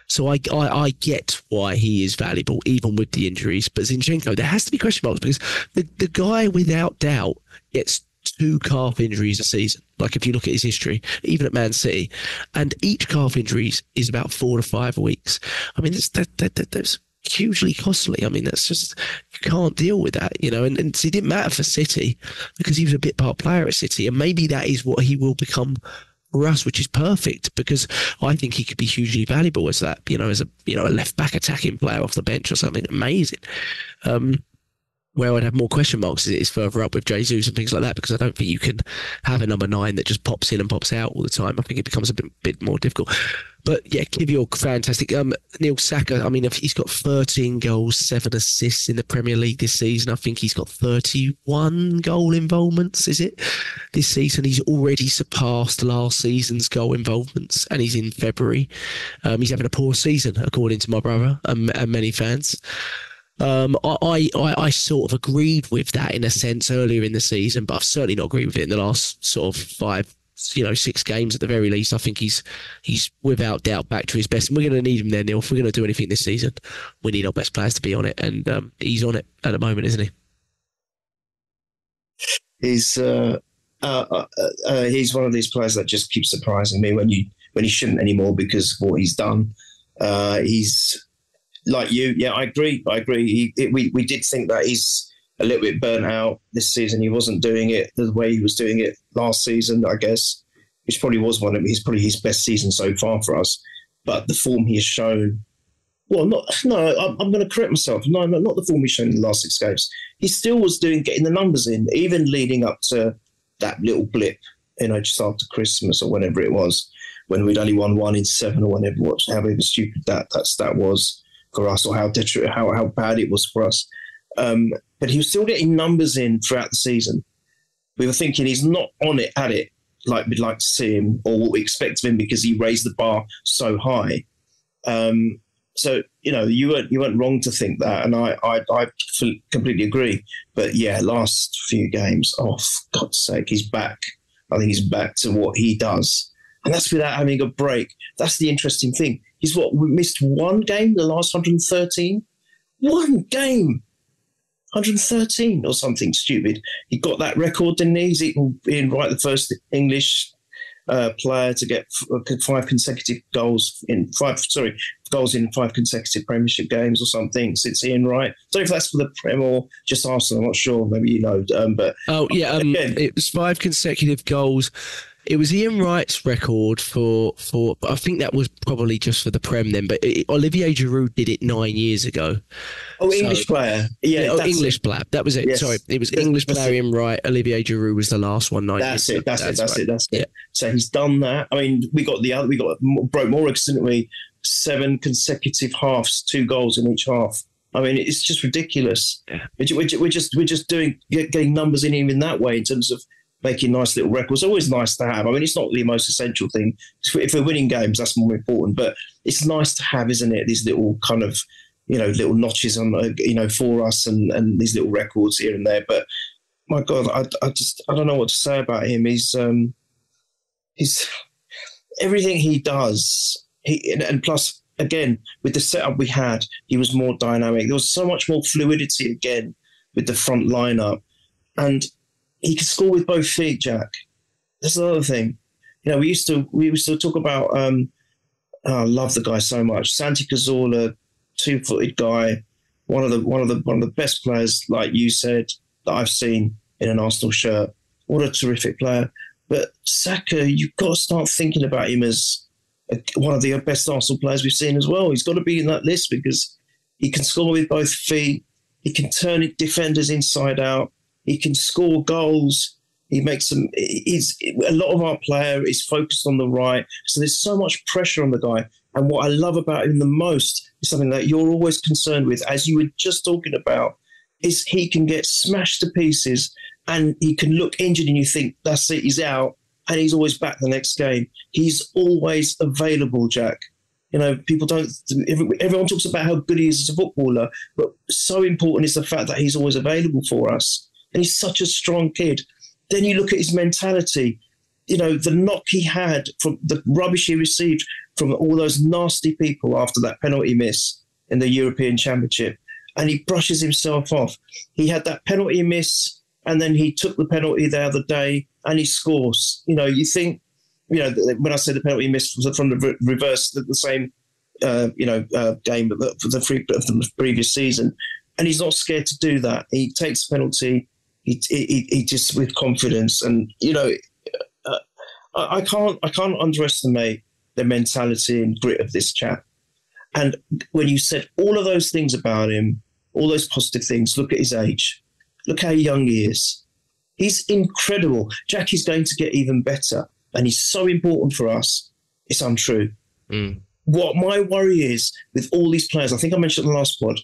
So I get why he is valuable, even with the injuries. But Zinchenko, there has to be question marks, because the guy, without doubt, gets 2 calf injuries a season. Like, if you look at his history, even at Man City, and each calf injury is about 4 to 5 weeks. That's hugely costly. That's just, you can't deal with that, and it didn't matter for City because he was a bit part player at City, and maybe that is what he will become for us, which is perfect, because I think he could be hugely valuable as that, as a left back attacking player off the bench or something amazing. Where I'd have more question marks is further up with Jesus and things like that, because I don't think you can have a number 9 that just pops in and pops out all the time. I think it becomes a bit more difficult. But yeah, Kivior, fantastic. Neil Saka, he's got 13 goals, 7 assists in the Premier League this season. I think he's got 31 goal involvements, is it? This season, he's already surpassed last season's goal involvements, and he's in February. He's having a poor season, according to my brother and many fans. I sort of agreed with that in a sense earlier in the season, but I've certainly not agreed with it in the last sort of 6 games at the very least. I think he's without doubt back to his best, and we're going to need him there, Neil. If we're going to do anything this season, we need our best players to be on it, and he's on it at the moment, isn't he? He's one of these players that just keeps surprising me when he shouldn't anymore because of what he's done. Like you, yeah, I agree. We did think that he's a little bit burnt out this season. He wasn't doing it the way he was doing it last season, I guess, which probably was probably his best season so far for us. But the form he has shown, I'm going to correct myself. No, not the form he's shown in the last 6 games. He still was getting the numbers in, even leading up to that little blip, just after Christmas or whenever it was, when we'd only won 1 in 7 or however stupid that stat was for us, or how bad it was for us. But he was still getting numbers in throughout the season. We were thinking he's not at it like we'd like to see him, or what we expect of him, because he raised the bar so high. So you weren't wrong to think that, and I completely agree. But yeah, last few games, for God's sake, he's back. I think he's back to what he does, and that's without having a break. That's the interesting thing. We missed one game the last 113. One game, 113 or something stupid. He got that record, didn't he? He's being the first English player to get 5 consecutive goals in 5 consecutive Premiership games or something since Ian Wright. I don't know if that's for the Prem or just Arsenal. I'm not sure. Maybe but it was 5 consecutive goals. It was Ian Wright's record for I think that was probably just for the Prem then, but Olivier Giroud did it 9 years ago. English player. Yeah, English player. That was it. Yes. Sorry, it was English player Ian Wright. Olivier Giroud was the last one. That's it. So he's done that. I mean, we got broke more, didn't we? 7 consecutive halves, 2 goals in each half. I mean, it's just ridiculous. Yeah. We're just getting numbers in even that way in terms of making nice little records. Always nice to have. I mean, it's not the most essential thing. If we're winning games, that's more important. But it's nice to have, isn't it? These little kind of, little notches on, for us, and these little records here and there. But my God, I don't know what to say about him. He's everything he does. And plus, again, with the setup we had, he was more dynamic. There was so much more fluidity again with the front lineup, and he could score with both feet, Jack. That's another thing. We used to talk about. I love the guy so much. Santi Cazorla, 2-footed guy, one of the best players, like you said, that I've seen in an Arsenal shirt. What a terrific player! But Saka, you've got to start thinking about him as one of the best Arsenal players we've seen as well. He's got to be in that list because he can score with both feet. He can turn defenders inside out. He can score goals. He makes them. A lot of our player is focused on the right, so there's so much pressure on the guy. And what I love about him the most is something that you're always concerned with, as you were just talking about, is he can get smashed to pieces, and he can look injured, and you think that's it, he's out, and he's always back the next game. He's always available, Jack. People don't. Everyone talks about how good he is as a footballer, but so important is the fact that he's always available for us. And he's such a strong kid. Then you look at his mentality, the knock he had from the rubbish he received from all those nasty people after that penalty miss in the European Championship. And he brushes himself off. He had that penalty miss, and then he took the penalty the other day and he scores. You think, when I say the penalty miss from the reverse, the same, game of the previous season. And he's not scared to do that. He takes the penalty. He just with confidence, and I can't underestimate the mentality and grit of this chap. And when you said all of those things about him, all those positive things, look at his age, look how young he is. He's incredible. Jack is going to get even better, and he's so important for us. It's untrue. What my worry is with all these players, I think I mentioned in the last pod,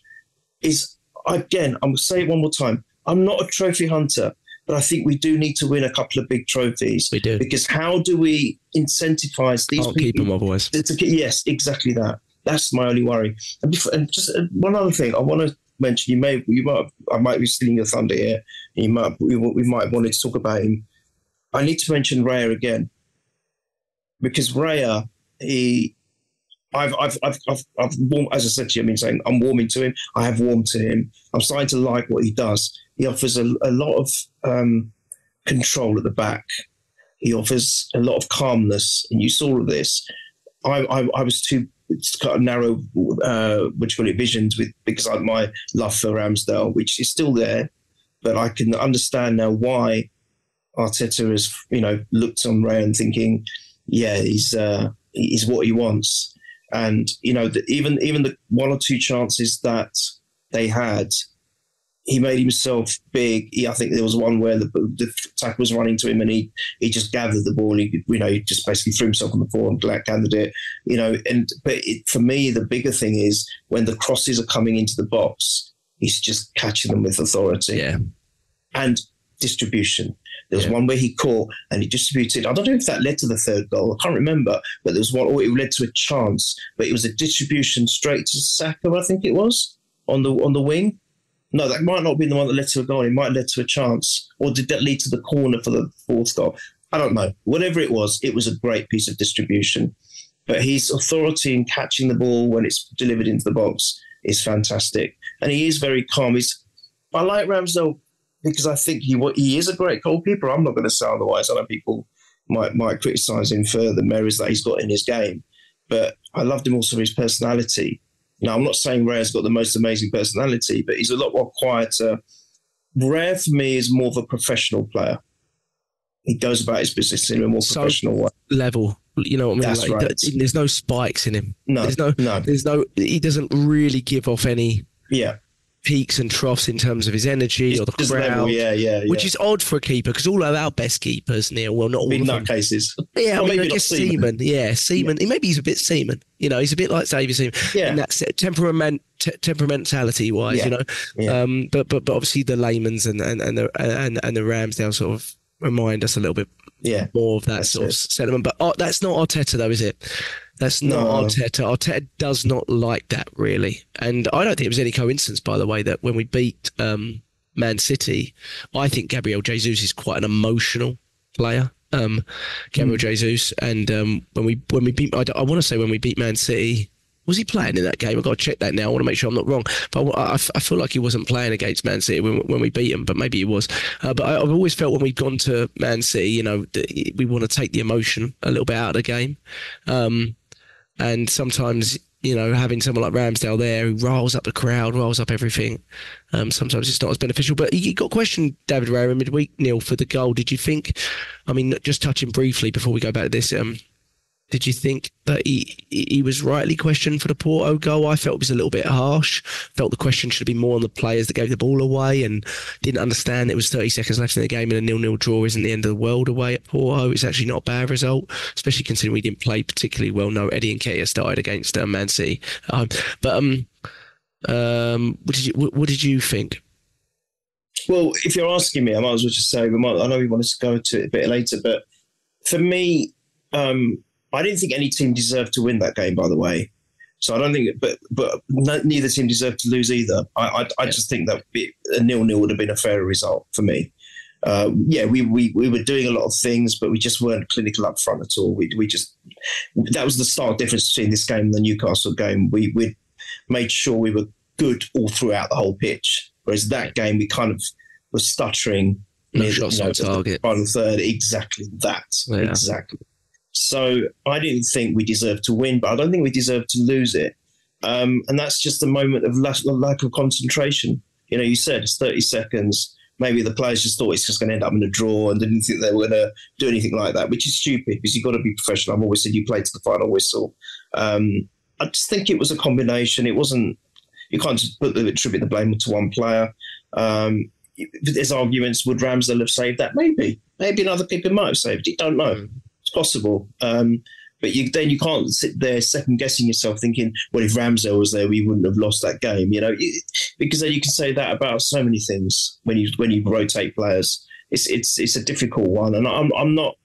is again, I'm going to say it one more time. I'm not a trophy hunter, but I think we do need to win a couple of big trophies. We do. Because how do we incentivize these people? Keep them, otherwise. Yes, exactly that. That's my only worry. And just one other thing I want to mention. I might be stealing your thunder here. We might have wanted to talk about him. I need to mention Raya again, because Raya, I've warmed, as I said to you, I'm warming to him. I have warmed to him. I'm starting to like what he does. He offers a lot of control at the back. He offers a lot of calmness, and you saw this. I was too it's kind of narrow, visions because of my love for Ramsdale, which is still there. But I can understand now why Arteta has, looked on Ray and thinking, yeah, he's what he wants. And, even the one or two chances that they had, he made himself big. I think there was one where the tackle was running to him and he just gathered the ball. He just basically threw himself on the floor and gathered it. For me, the bigger thing is when the crosses are coming into the box, he's just catching them with authority. Yeah. And distribution. There was one where he caught and he distributed. I don't know if that led to the third goal. I can't remember. But there was one, or it led to a chance. But it was a distribution straight to Saka, I think it was, on the wing. No, that might not have been the one that led to a goal. It might have led to a chance. Or did that lead to the corner for the fourth goal? I don't know. Whatever it was a great piece of distribution. But his authority in catching the ball when it's delivered into the box is fantastic. And he is very calm. I like Ramsdale because I think he is a great goalkeeper. I'm not going to say otherwise. I know people might criticise him for the merits that he's got in his game. But I loved him also for his personality. Now, I'm not saying Raya's got the most amazing personality, but he's a lot more quieter. Raya, for me, is more of a professional player. He goes about his business in a more professional way. Level, you know what I mean? That's right. There's no spikes in him. No. He doesn't really give off any peaks and troughs in terms of his energy or the crowd. Level, which is odd for a keeper because all of our best keepers, Neil, well, not all of them. Nutcases. Yeah, well, I guess Seaman. Yeah, Seaman. Yeah. Maybe he's a bit Seaman. He's a bit like Xavier Seaman. Yeah. And that's temperamentality-wise, Yeah. But obviously the Laymans and the Ramsdale sort of remind us a little bit more of that sort of sentiment. But that's not Arteta, though, is it? That's not Arteta. Arteta does not like that, really. And I don't think it was any coincidence, by the way, that when we beat Man City, I think Gabriel Jesus is quite an emotional player. Gabriel Jesus. And when we beat, I want to say when we beat Man City, was he playing in that game? I've got to check that now. I want to make sure I'm not wrong. But I feel like he wasn't playing against Man City when we beat him, but maybe he was. But I've always felt when we've gone to Man City, we want to take the emotion a little bit out of the game. And sometimes, having someone like Ramsdale there who riles up the crowd, riles up everything, sometimes it's not as beneficial. But he got questioned, David Raya, in midweek, Neil, for the goal. Did you think, just touching briefly before we go back to this, did you think that he was rightly questioned for the Porto goal? I felt it was a little bit harsh. Felt the question should have been more on the players that gave the ball away and didn't understand it was 30 seconds left in the game and a 0-0 draw isn't the end of the world away at Porto. It's actually not a bad result, especially considering we didn't play particularly well. No, Eddie Nketiah started against Man City. What did you think? Well, if you're asking me, I might as well just say, I know we wanted to go to it a bit later, but for me, I didn't think any team deserved to win that game, by the way. So I don't think, but neither team deserved to lose either. I just think that a 0-0 would have been a fairer result for me. We were doing a lot of things, but we just weren't clinical up front at all. That was the stark difference between this game and the Newcastle game. We made sure we were good all throughout the whole pitch, whereas that game we kind of were stuttering. No shots on target. Final third, exactly that. Yeah. Exactly. So I didn't think we deserved to win, but I don't think we deserved to lose it. And that's just a moment of lack of concentration. You said it's 30 seconds. Maybe the players just thought it's just going to end up in a draw and didn't think they were going to do anything like that, which is stupid because you've got to be professional. I've always said you play to the final whistle. I just think it was a combination. It wasn't, you can't just attribute the blame to one player. There's arguments, would Ramsdale have saved that? Maybe another keeper might have saved it. Don't know. It's possible. But then you can't sit there second guessing yourself thinking, well, if Ramsdale was there, we wouldn't have lost that game, because then you can say that about so many things when you rotate players. It's a difficult one. And I'm not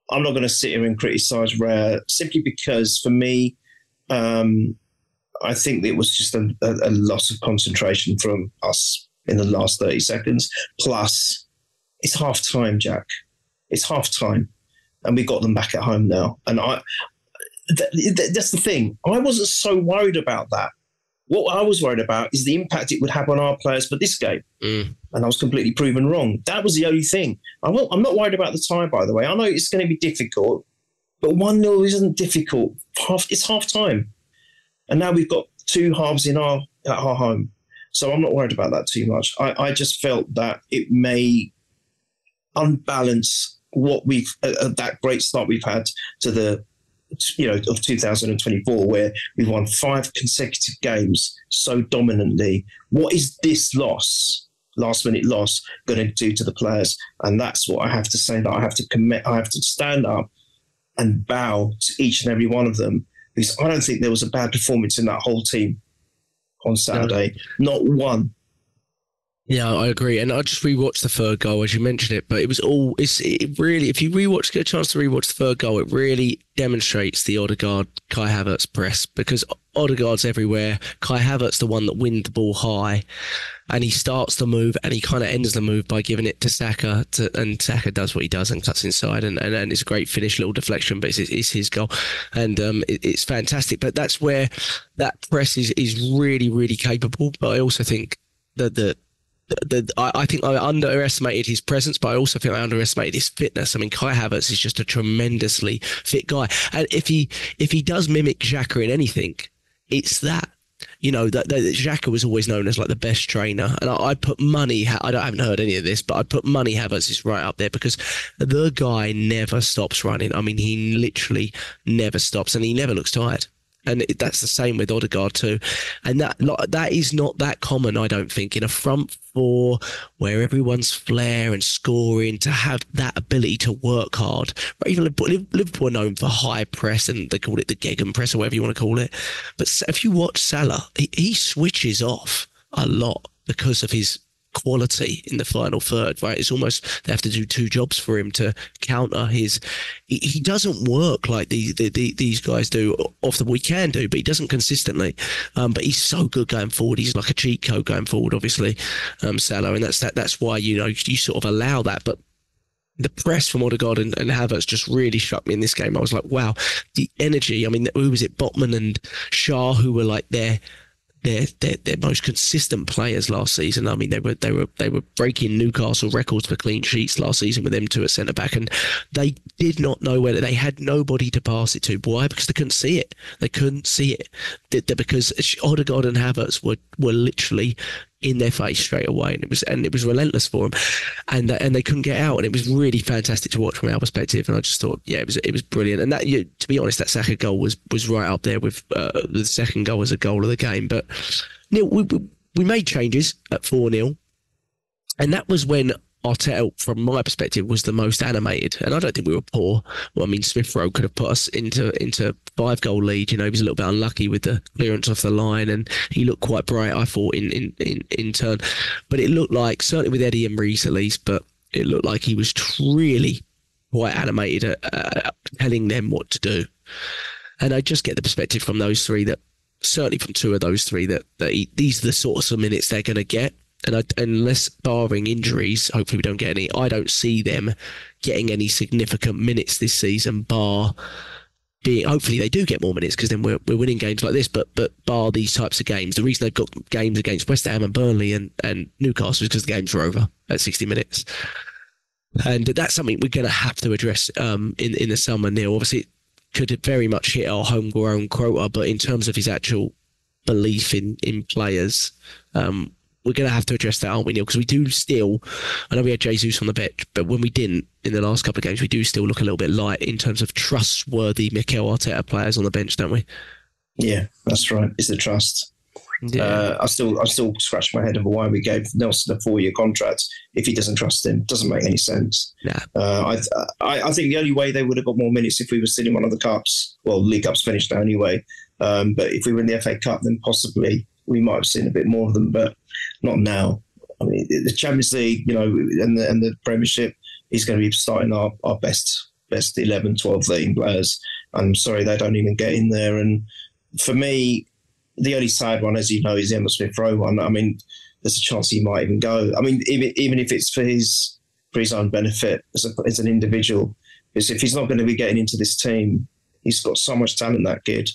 going to sit here and criticise Raya simply because for me, I think it was just a loss of concentration from us in the last 30 seconds. Plus, it's half time, Jack. It's half time. And we got them back at home now. And that's the thing. I wasn't so worried about that. What I was worried about is the impact it would have on our players for this game. And I was completely proven wrong. That was the only thing. I'm not worried about the tie, by the way. I know it's going to be difficult, but 1-0 isn't difficult. It's half time. And now we've got two halves at our home. So I'm not worried about that too much. I just felt that it may unbalance what that great start we've had to the, of 2024, where we've won 5 consecutive games so dominantly. What is this last minute loss, going to do to the players? And that's what I have to say, that I have to commit. I have to stand up and bow to each and every one of them, because I don't think there was a bad performance in that whole team on Saturday. Not one. Yeah, I agree. And I just rewatched the third goal, as you mentioned it, but it was it really, if you get a chance to rewatch the third goal, it really demonstrates the Odegaard, Kai Havertz press, because Odegaard's everywhere. Kai Havertz, the one that wins the ball high, and he starts the move and he kind of ends the move by giving it to Saka, and Saka does what he does and cuts inside, and it's a great finish, little deflection, but it's his goal, and it's fantastic. But that's where that press is really, really capable. But I also think that I think I underestimated his presence, but I also think I underestimated his fitness. I mean, Kai Havertz is just a tremendously fit guy, and if he does mimic Xhaka in anything, it's that. That Xhaka was always known as like the best trainer, and I put money. I haven't heard any of this, but I'd put money Havertz is right up there, because the guy never stops running. I mean, he literally never stops, and he never looks tired. And that's the same with Odegaard too. And that is not that common, I don't think, in a front four where everyone's flair and scoring, to have that ability to work hard. But even Liverpool are known for high press, and they call it the Gegen press or whatever you want to call it. But if you watch Salah, he switches off a lot because of his quality in the final third, right? It's almost they have to do 2 jobs for him to counter his. He doesn't work like these guys do off the ball. He can do, but he doesn't consistently. But he's so good going forward. He's like a cheat code going forward, obviously, Salah, and that's why you sort of allow that. But the press from Odegaard and Havertz just really struck me in this game. I was like, wow, the energy. I mean, who was it? Botman and Shah, who were like their most consistent players last season. I mean, they were breaking Newcastle records for clean sheets last season with them two at centre back, and they did not know whether they had nobody to pass it to. Why? Because they couldn't see it. They couldn't see it. Because Odegaard and Havertz were literally in their face straight away, and it was relentless for them, and they couldn't get out, and it was really fantastic to watch from our perspective. And I just thought, yeah, it was brilliant. And that, to be honest, that Saka goal was right up there with the second goal as a goal of the game. But Neil, we made changes at 4-0, and that was when Arteta, from my perspective, was the most animated, and I don't think we were poor. Well, I mean, Smith Rowe could have put us into 5-goal lead. He was a little bit unlucky with the clearance off the line, and he looked quite bright, I thought, in turn. But it looked like, certainly with Eddie and Reece at least, but it looked like he was really quite animated at telling them what to do. And I just get the perspective from those three, that certainly from 2 of those 3, that these are the sorts of minutes they're going to get. And unless barring injuries, hopefully we don't get any, I don't see them getting any significant minutes this season, hopefully they do get more minutes, because then we're winning games like this, but bar these types of games. The reason they've got games against West Ham and Burnley and Newcastle is because the games are over at 60 minutes. And that's something we're going to have to address in the summer, Neil. Obviously, it could very much hit our homegrown quota, but in terms of his actual belief in players, we're going to have to address that, aren't we, Neil? Because we do still, I know we had Jesus on the bench, but when we didn't in the last couple of games, we do still look a little bit light in terms of trustworthy Mikel Arteta players on the bench, don't we? Yeah, that's right. It's the trust. Yeah. I still scratch my head over why we gave Nelson a 4-year contract if he doesn't trust him. Doesn't make any sense. Nah. I think the only way they would have got more minutes if we were sitting one of the cups. Well, League Cup's finished now anyway. But if we were in the FA Cup, then possibly we might have seen a bit more of them, but not now. I mean, the Champions League, and the Premiership, he's going to be starting our best 11, 12, 13 players. I'm sorry, they don't even get in there. And for me, the only sad one, as you know, is the Emma Smith Rowe one. I mean, there's a chance he might even go. I mean, even if it's for his own benefit as an individual, because if he's not going to be getting into this team, he's got so much talent, that kid.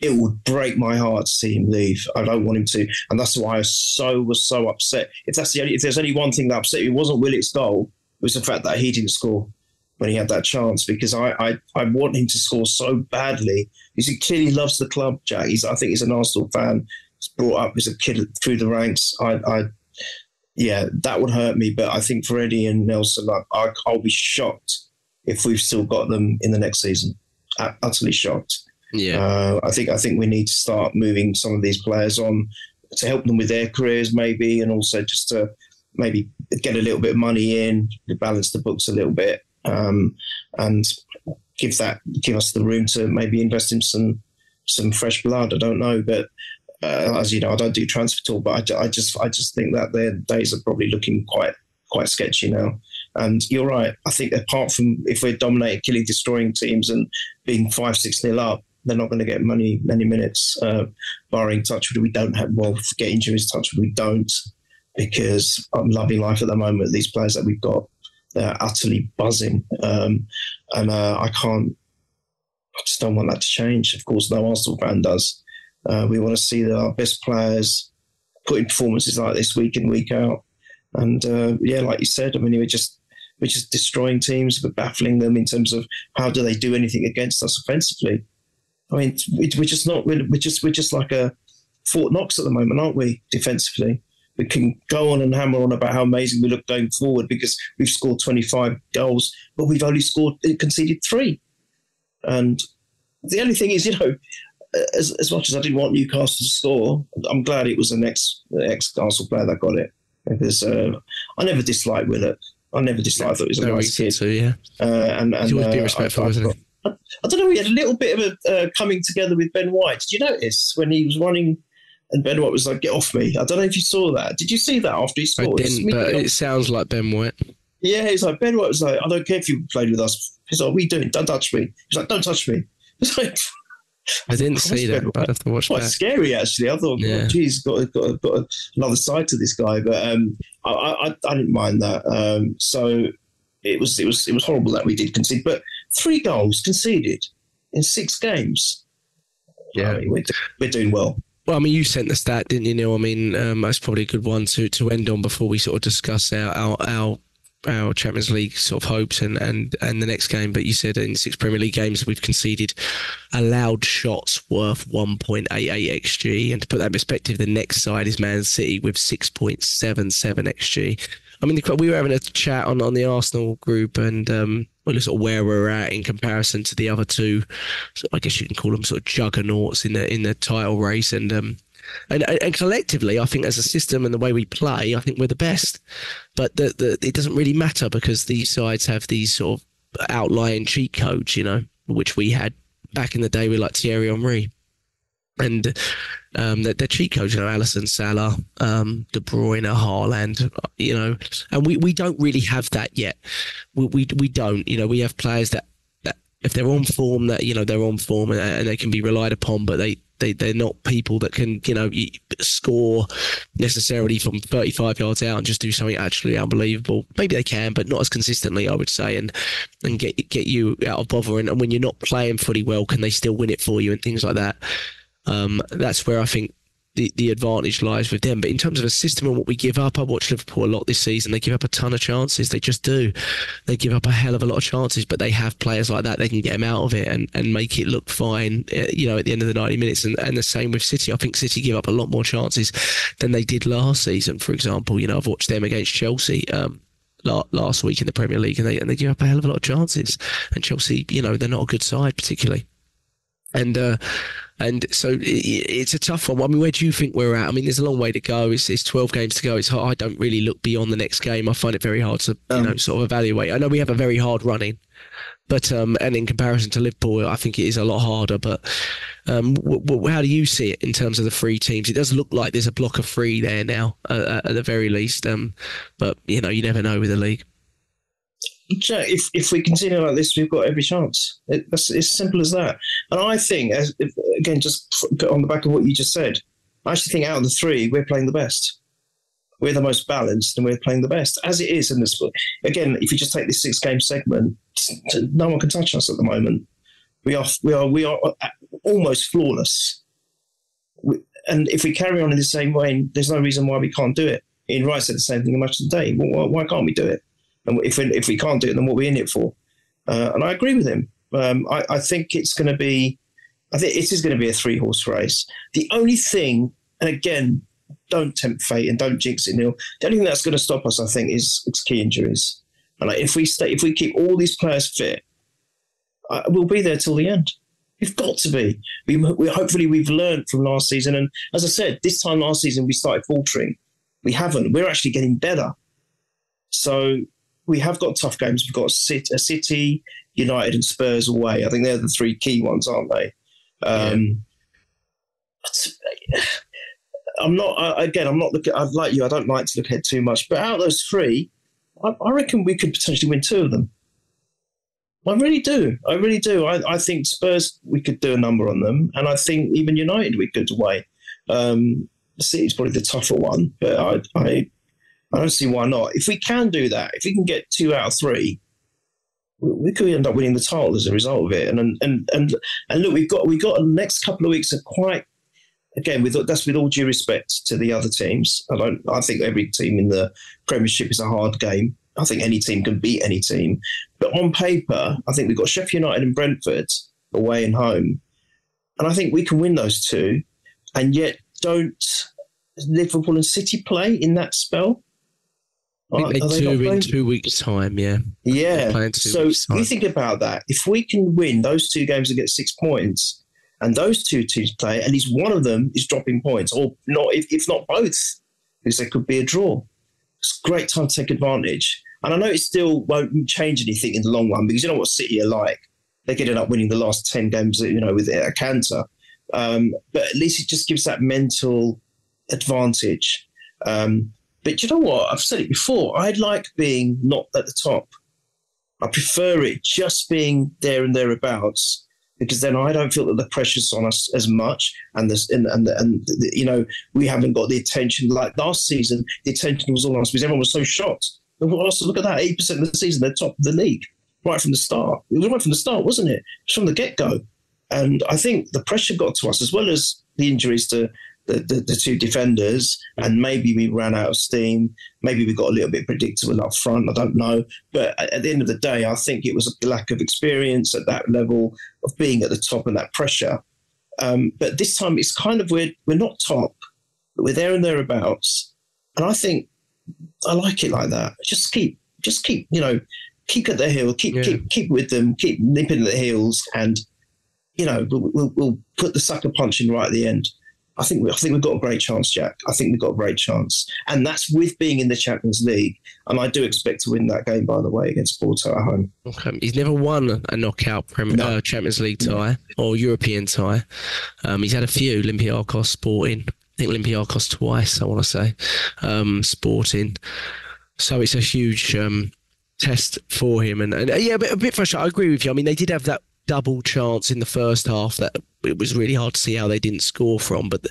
It would break my heart to see him leave. I don't want him to, and that's why I was so upset. If there's only one thing that upset me, it wasn't Willock's goal. It was the fact that he didn't score. when he had that chance, because I want him to score so badly, because he clearly loves the club, Jack. I think he's an Arsenal fan. He's brought up as a kid through the ranks. Yeah, that would hurt me. But I think for Eddie and Nelson, I'll be shocked if we've still got them in the next season. Utterly shocked. Yeah, I think we need to start moving some of these players on to help them with their careers, maybe, and also just to maybe get a little bit of money in, to balance the books a little bit, and give us the room to maybe invest in some fresh blood. I don't know, but as you know, I don't do transfer talk, but I just think that their days are probably looking quite sketchy now. And you're right. I think apart from if we're dominating, killing, destroying teams and being 5-6-0 up, they're not going to get many minutes, barring touchwood. We don't have, well, get injuries, touchwood, we don't, because I'm loving life at the moment. These players that we've got, they're utterly buzzing. I just don't want that to change. Of course, no Arsenal fan does. We want to see our best players putting performances like this week in, week out. And like you said, I mean, we're just destroying teams, we're baffling them in terms of how do they do anything against us offensively. I mean, we're just like a Fort Knox at the moment, aren't we? Defensively, we can go on and hammer on about how amazing we look going forward because we've scored 25 goals, but we've only conceded 3. And the only thing is, as much as I didn't want Newcastle to score, I'm glad it was an ex-Arsenal player that got it, because I never disliked Willock. I thought he was a nice kid. So, yeah. He's always been respectful, isn't he? I don't know, he had a little bit of a coming together with Ben White. Did you notice when he was running and Ben White was like, get off me? I don't know if you saw that. Did you see that after he scored? I didn't, but it sounds like Ben White. Yeah, he's like, Ben White was like, I don't care if you played with us. He's like, what are you doing? Don't touch me. He's like, don't touch me. It's like, I didn't see that, but I have to watch that. Quite scary, actually. I thought, yeah. Geez, got another side to this guy. But I didn't mind that. So it was horrible that we did concede. But 3 goals conceded in 6 games. Yeah, I mean, we're doing well. Well, I mean, you sent the stat, didn't you, Neil? I mean, that's probably a good one to end on before we sort of discuss our Champions League sort of hopes and the next game. But you said in 6 Premier League games we've conceded allowed shots worth 1.88 XG, and to put that in perspective, the next side is Man City with 6.77 XG. I mean, we were having a chat on the Arsenal group, and we looked at where we're at in comparison to the other two. So I guess you can call them sort of juggernauts in the title race, and collectively, I think as a system and the way we play, I think we're the best. But it doesn't really matter because these sides have these sort of outlying cheat codes, which we had back in the day with like Thierry Henry. And the cheat codes, Alisson, Salah, De Bruyne, Haaland, and we don't really have that yet. We don't, we have players that if they're on form, that they're on form and they can be relied upon, but they're not people that can score necessarily from 35 yards out and just do something actually unbelievable. Maybe they can, but not as consistently, I would say, and get you out of bother. And when you're not playing fully well, can they still win it for you and things like that? That's where I think the advantage lies with them. But in terms of a system and what we give up, I watched Liverpool a lot this season. They give up a ton of chances. They just do. They give up a hell of a lot of chances, but they have players like that. They can get them out of it and make it look fine, at the end of the 90 minutes. And the same with City. I think City give up a lot more chances than they did last season, for example. I've watched them against Chelsea last week in the Premier League, and they give up a hell of a lot of chances. And Chelsea, they're not a good side particularly. And so it's a tough one. I mean, where do you think we're at? I mean, there's a long way to go. It's 12 games to go. It's hard. I don't really look beyond the next game. I find it very hard to sort of evaluate. I know we have a very hard running, but and in comparison to Liverpool, I think it is a lot harder. But how do you see it in terms of the 3 teams? It does look like there's a block of 3 there now, at the very least. But you never know with the league. If we continue like this, we've got every chance. It's as simple as that. And I think, again, just on the back of what you just said, I actually think out of the 3, we're playing the best. We're the most balanced, and we're playing the best as it is in this. Again, if you just take this 6-game segment, no one can touch us at the moment. We are almost flawless. And if we carry on in the same way, there's no reason why we can't do it. Ian Wright said the same thing in Match of the Day. Why can't we do it? And if we can't do it, then what are we in it for? And I agree with him. I think it's going to be. I think it is going to be a 3-horse race. The only thing, and again, don't tempt fate and don't jinx it, Neil. The only thing that's going to stop us, I think, is key injuries. And if we keep all these players fit, we'll be there till the end. We've got to be. Hopefully we've learned from last season. And as I said, this time last season we started faltering. We haven't. We're actually getting better. So we have got tough games. We've got a City, United, and Spurs away. I think they're the 3 key ones, aren't they? I'm not looking. I'm like you. I don't like to look ahead too much. But out of those 3, I reckon we could potentially win 2 of them. I really do. I think Spurs, we could do a number on them, and I think even United we could away. City's probably the tougher one, but I don't see why not. If we can do that, if we can get 2 out of 3. We could end up winning the title as a result of it. And look, we've got the next couple of weeks are quite, again, that's with all due respect to the other teams. I think every team in the Premiership is a hard game. I think any team can beat any team. But on paper, I think we've got Sheffield United and Brentford away and home. And I think we can win those 2. And yet don't Liverpool and City play in that spell? I think they do in 2 weeks' time, yeah. Yeah. So we think about that. If we can win those 2 games and get 6 points, and those 2 teams play, at least one of them is dropping points, or not, if not both, because there could be a draw. It's a great time to take advantage. And I know it still won't change anything in the long run, because you know what City are like. They could end up winning the last 10 games, with a canter. But at least it just gives that mental advantage. But you know what? I've said it before. I like being not at the top. I prefer it just being there and thereabouts, because then I don't feel that the pressure's on us as much, and we haven't got the attention like last season. The attention was all on us because everyone was so shocked. Look at that, 80% of the season they're top of the league right from the start. It was right from the start, wasn't it? Just from the get-go. And I think the pressure got to us, as well as the injuries to the 2 defenders, and maybe we ran out of steam. Maybe we got a little bit predictable up front. I don't know. But at the end of the day, I think it was a lack of experience at that level of being at the top and that pressure. But this time it's kind of we're not top, but we're there and thereabouts. And I think I like it like that. Just keep at their heel, keep with them, keep nipping at their heels, and we'll put the sucker punch in right at the end. I think we've got a great chance, Jack. I think we've got a great chance. And that's with being in the Champions League. And I do expect to win that game, by the way, against Porto at home. Okay. He's never won a knockout Champions League tie or European tie. He's had a few, Olympiacos, Sporting. I think Olympiacos twice, I want to say. Sporting. So it's a huge test for him. And yeah, but a bit frustrating. I agree with you. I mean, they did have that double chance in the first half that it was really hard to see how they didn't score from, but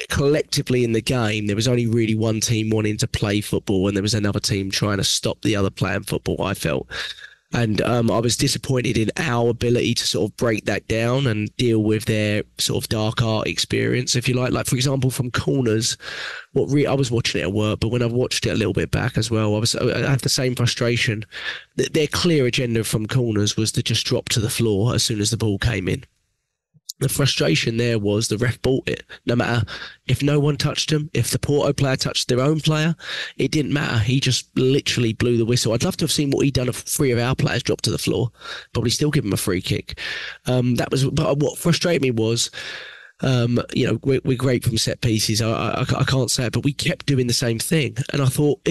collectively in the game there was only really one team wanting to play football and there was another team trying to stop the other playing football, I felt. And I was disappointed in our ability to sort of break that down and deal with their sort of dark art experience, if you like. Like, for example, from corners, I was watching it at work, but when I've watched it a little bit back as well, I had the same frustration. Their clear agenda from corners was to just drop to the floor as soon as the ball came in. The frustration there was the ref bought it. No matter if no one touched him, if the Porto player touched their own player, it didn't matter. He just literally blew the whistle. I'd love to have seen what he'd done if 3 of our players dropped to the floor. Probably still give him a free kick. But what frustrated me was, we're great from set pieces. I can't say it, but we kept doing the same thing. And I thought,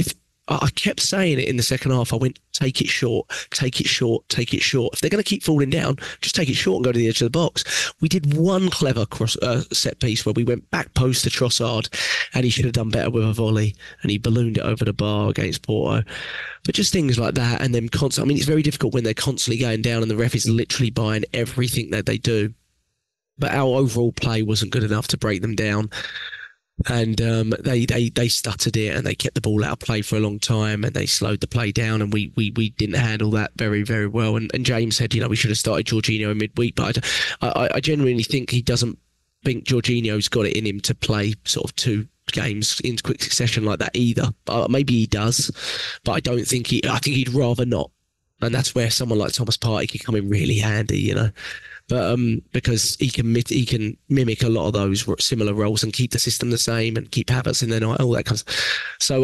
I kept saying it in the second half. I went, take it short, take it short, take it short. If they're going to keep falling down, just take it short and go to the edge of the box. We did one clever set piece where we went back post to Trossard and he should have done better with a volley and he ballooned it over the bar against Porto. But just things like that, and then constantly, I mean, it's very difficult when they're constantly going down and the ref is literally buying everything that they do. But our overall play wasn't good enough to break them down. And they stuttered it and they kept the ball out of play for a long time and they slowed the play down and we didn't handle that very, very well. And James said, we should have started Jorginho in midweek, but I genuinely think he doesn't think Jorginho's got it in him to play sort of 2 games in quick succession like that either. Maybe he does, but I don't think I think he'd rather not. And that's where someone like Thomas Partey can come in really handy, you know. But because he can mimic a lot of those similar roles and keep the system the same and keep Havertz in there, all that kind of. So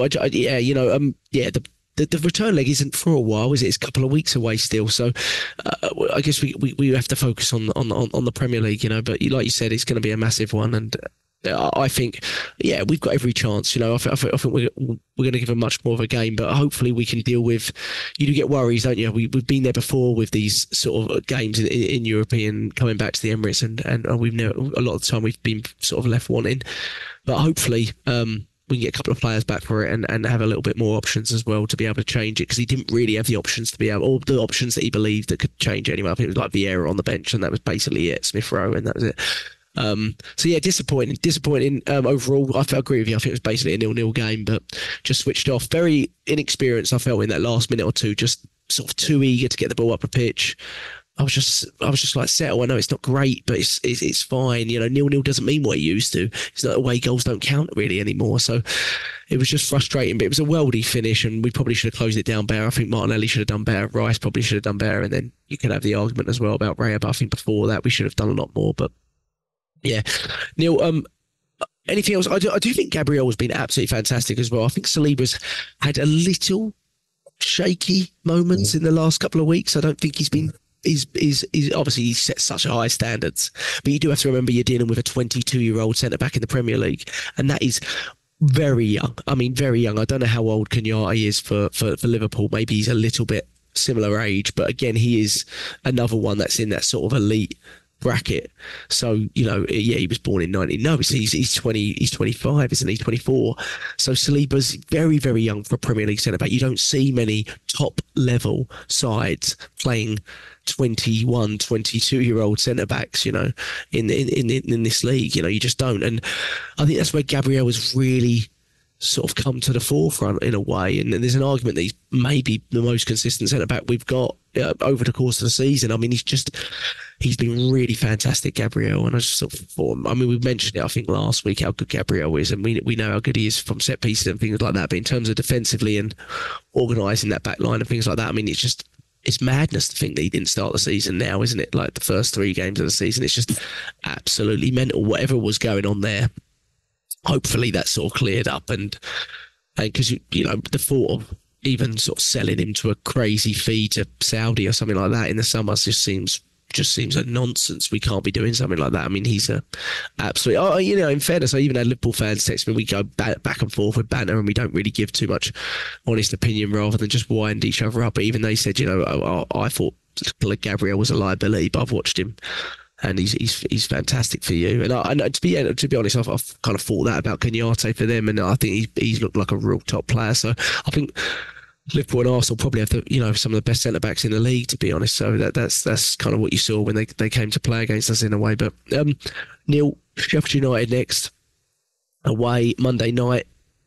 the return leg isn't for a while, is it? It's a couple of weeks away still. So I guess we have to focus on the Premier League, you know. But like you said, it's going to be a massive one, and I think, we've got every chance. You know, I think we're going to give them much more of a game, but hopefully we can deal with. You do get worries, don't you? We've been there before with these sort of games in European coming back to the Emirates, and we've never, a lot of the time we've been sort of left wanting. But hopefully we can get a couple of players back for it and have a little bit more options as well to be able to change it, because he didn't really have the options to be able, or the options that he believed that could change it anyway. I think it was like Vieira on the bench, and that was basically it. Smith Rowe, and that was it. Disappointing overall. I agree with you. I think it was basically a 0-0 game, but just switched off. Very inexperienced, I felt, in that last minute or two. Just sort of too eager to get the ball up a pitch. I was just like, settle. I know it's not great, but it's fine. You know, 0-0 doesn't mean what it used to. It's not away goals don't count really anymore. So it was just frustrating, but it was a worldy finish, and we probably should have closed it down better. I think Martinelli should have done better. Rice probably should have done better, and then you could have the argument as well about Raya. But I think before that we should have done a lot more. But yeah, Neil. Anything else? I do think Gabriel has been absolutely fantastic as well. I think Saliba's had a little shaky moments in the last couple of weeks. I don't think he's been. He's obviously he set such high standards, but you do have to remember you're dealing with a 22-year-old centre back in the Premier League, and that is very young. I mean, very young. I don't know how old Kenyatta is for Liverpool. Maybe he's a little bit similar age, but again, he is another one that's in that sort of elite bracket. So, you know, he was born in 19. No, he's 20. He's 25, isn't he? 24. So Saliba's very, very young for a Premier League centre back. You don't see many top level sides playing 21, 22-year-old centre backs, you know, in this league. You know, you just don't. And I think that's where Gabriel has really sort of come to the forefront in a way. And there's an argument that he's maybe the most consistent centre back we've got over the course of the season. I mean, he's been really fantastic, Gabriel. And I just sort of thought, I mean, we mentioned it, I think, last week, how good Gabriel is. And we know how good he is from set pieces and things like that. But in terms of defensively and organising that back line and things like that, I mean, it's madness to think that he didn't start the season now, isn't it? Like the first 3 games of the season, it's just absolutely mental. Whatever was going on there, hopefully that's sort of cleared up. And because, you know, the thought of even sort of selling him to a crazy fee to Saudi or something like that in the summer just seems a nonsense. We can't be doing something like that. I mean, he's a absolute. Oh, you know, in fairness, I even had Liverpool fans text me. We go back and forth with banter, and we don't really give too much honest opinion rather than just wind each other up. But even they said, you know, I thought Gabriel was a liability, but I've watched him, and he's fantastic for you. And to be honest, I've kind of thought that about Kenyatta for them, and I think he's looked like a real top player. So I think Liverpool and Arsenal probably have some of the best centre backs in the league, to be honest. So that's kind of what you saw when they came to play against us in a way. But Neil, Sheffield United next, away Monday night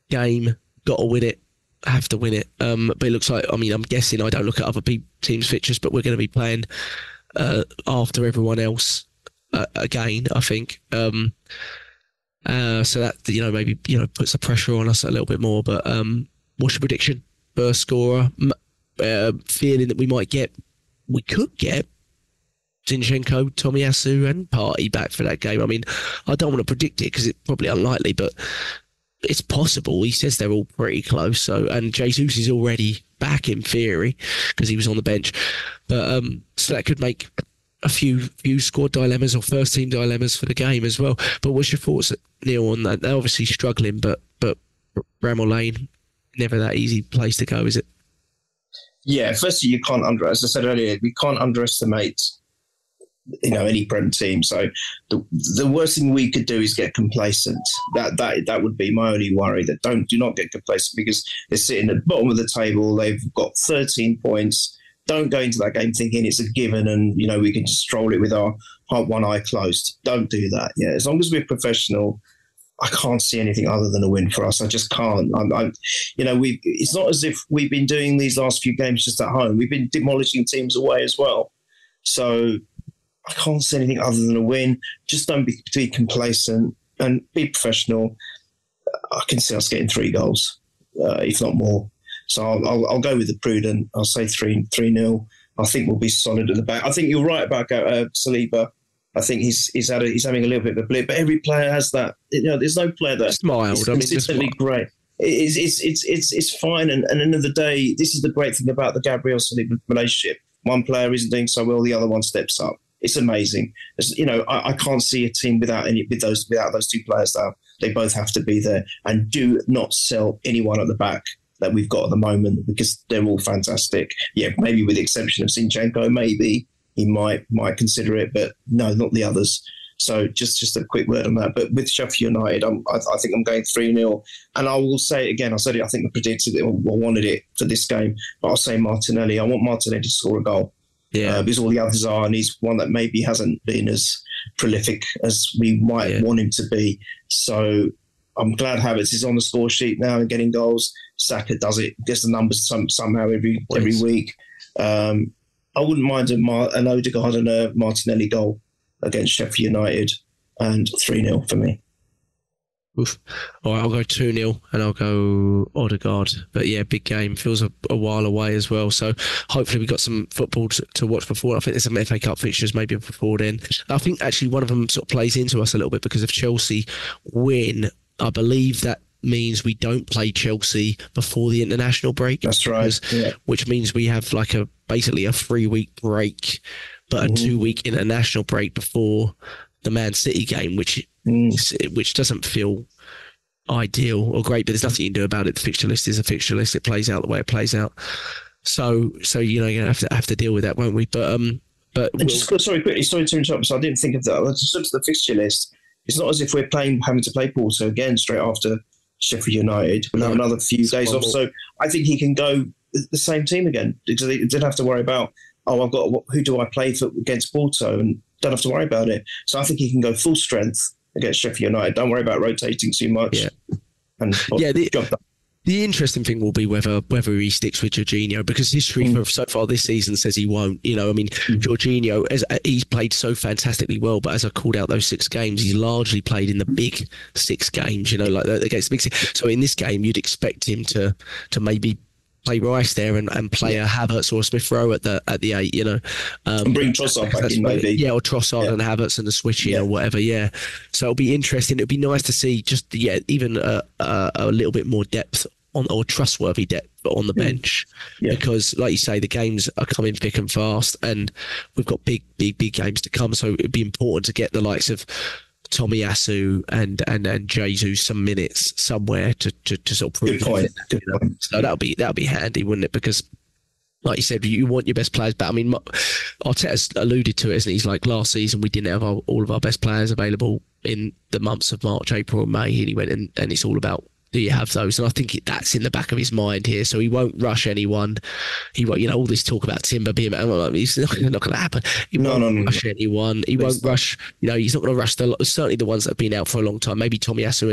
game, got to win it. Have to win it. But it looks like, I mean, I'm guessing, I don't look at other teams' fixtures, but we're going to be playing after everyone else again, I think. So that, you know, maybe, you know, puts the pressure on us a little bit more. But what's your prediction? First scorer, feeling that we could get Zinchenko, Tomiyasu and Partey back for that game. I mean, I don't want to predict it because it's probably unlikely, but it's possible. He says they're all pretty close. So, and Jesus is already back in theory because he was on the bench. But so that could make a few squad dilemmas or first team dilemmas for the game as well. But what's your thoughts, Neil, on that? They're obviously struggling, but Bramall Lane, never that easy place to go, is it? Yeah, firstly, you can't as I said earlier, we can't underestimate, you know, any Prem team. So the worst thing we could do is get complacent. That would be my only worry. That do not get complacent, because they're sitting at the bottom of the table. They've got 13 points. Don't go into that game thinking it's a given and, you know, we can just stroll it with our one eye closed. Don't do that. Yeah, as long as we're professional, I can't see anything other than a win for us. I just can't. You know, it's not as if we've been doing these last few games just at home. We've been demolishing teams away as well. So I can't see anything other than a win. Just don't be complacent and be professional. I can see us getting 3 goals, if not more. So I'll go with the prudent. I'll say 3-0. I think we'll be solid at the back. I think you're right about Saliba. I think he's having a little bit of a blip, but every player has that. There's no player that smiled. Consistently great. It's fine. And at the end of the day, this is the great thing about the Gabriel Saliba relationship. One player isn't doing so well, the other one steps up. It's amazing. I can't see a team without those two players now. They both have to be there, and do not sell anyone at the back that we've got at the moment, because they're all fantastic. Yeah, maybe with the exception of Zinchenko, maybe he might consider it, but no, not the others. So just a quick word on that. But with Sheffield United, I think I'm going 3-0. And I will say it again, I said it, I think I predicted it or wanted it for this game, but I'll say Martinelli. I want Martinelli to score a goal. Yeah, because all the others are, and he's one that maybe hasn't been as prolific as we might want him to be. So I'm glad Havertz is on the score sheet now and getting goals. Saka does it, gets the numbers somehow every week. I wouldn't mind an Odegaard and a Martinelli goal against Sheffield United, and 3-0 for me. Oof. All right, I'll go 2-0 and I'll go Odegaard. But yeah, big game. Feels a while away as well. So hopefully we've got some football to watch before. I think there's some FA Cup fixtures maybe before then. I think actually one of them sort of plays into us a little bit, because if Chelsea win, I believe that means we don't play Chelsea before the international break. That's right. Which means we have like basically a 3-week break, but a 2-week international break before the Man City game, which doesn't feel ideal or great, but there's nothing you can do about it. The fixture list is a fixture list. It plays out the way it plays out. So you're going to have to deal with that, won't we? But sorry to interrupt. So I didn't think of that. I just looked at the fixture list. It's not as if we're having to play Porto again straight after Sheffield United. We'll have another few days off. So I think he can go the same team again, because he didn't have to worry about, who do I play for against Porto, and don't have to worry about it. So I think he can go full strength against Sheffield United. Don't worry about rotating too much. Yeah. And the interesting thing will be whether he sticks with Jorginho, because history so far this season says he won't. Jorginho, he's played so fantastically well, but as I called out those 6 games, he's largely played in the big 6 games, like against the big 6. So in this game, you'd expect him to maybe play Rice there and play a Havertz or Smith Rowe at the 8, and bring Trossard back in maybe. Yeah, or Trossard and Havertz and the switch in or whatever, So it'll be interesting. It'll be nice to see just, even a little bit more depth or trustworthy depth on the bench. Because, like you say, the games are coming thick and fast, and we've got big games to come, so it'd be important to get the likes of Tomiyasu and Jesus some minutes somewhere to sort of prove. Good point. So that'll be handy, wouldn't it? Because, like you said, you want your best players back. I mean, Arteta's alluded to it, isn't he? He's like, last season we didn't have all of our best players available in the months of March, April, and May. And he went and it's all about, do you have those? And I think that's in the back of his mind here. So he won't rush anyone. He won't, all this talk about Timber being, it's not going to happen. He won't rush anyone. He won't rush, he's not going to rush certainly the ones that have been out for a long time. Maybe Tomiyasu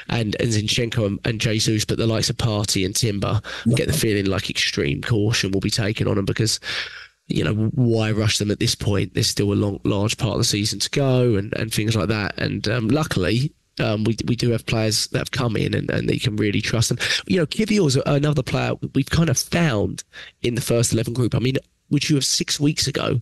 and Zinchenko and Jesus, but the likes of Partey and Timber, I get the feeling like extreme caution will be taken on them, because why rush them at this point? There's still a large part of the season to go and things like that. And luckily, we do have players that have come in and they can really trust them. Kivior's another player we've kind of found in the first 11 group. I mean, would you have 6 weeks ago?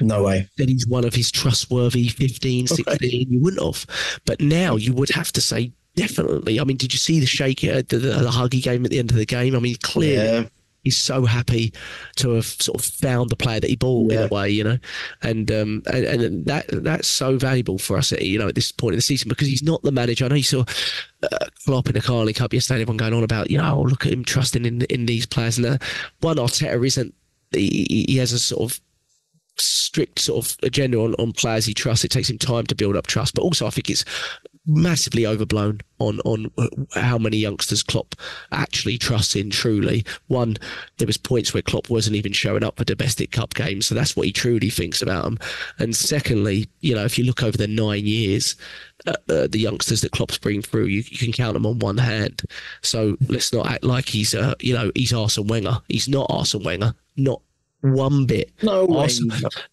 No way. That he's one of his trustworthy 15, 16. You wouldn't have. But now you would have to say definitely. I mean, did you see the shake, the hug he gave at the end of the game? I mean, clearly. He's so happy to have sort of found the player that he bought in a way, and that's so valuable for us, at this point in the season, because he's not the manager. I know you saw Klopp in the Carling Cup yesterday, everyone going on about, look at him trusting in these players. And one, Arteta isn't. He has a sort of strict sort of agenda on players he trusts. It takes him time to build up trust, but also I think it's massively overblown on how many youngsters Klopp actually trusts in truly. One, there was points where Klopp wasn't even showing up for domestic cup games, so that's what he truly thinks about them. And secondly, if you look over the 9 years, the youngsters that Klopp's bringing through, you can count them on one hand. So let's not act like he's he's Arsene Wenger. He's not Arsene Wenger, not one bit. No way.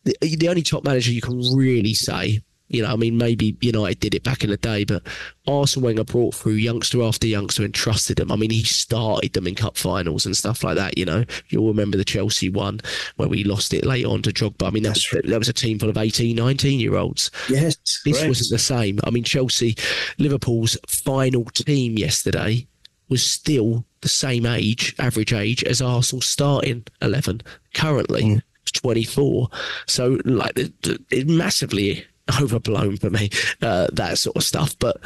The only top manager you can really say You know, I mean, maybe United did it back in the day, but Arsene Wenger brought through youngster after youngster and trusted them. I mean, he started them in cup finals and stuff like that. You know, you'll remember the Chelsea one where we lost it late on to Drogba. I mean, that was a team full of 18, 19-year-olds. Yes, this wasn't the same. I mean, Chelsea, Liverpool's final team yesterday was still the same average age as Arsenal's starting 11 currently. 24. So like it's massively overblown for me, that sort of stuff. But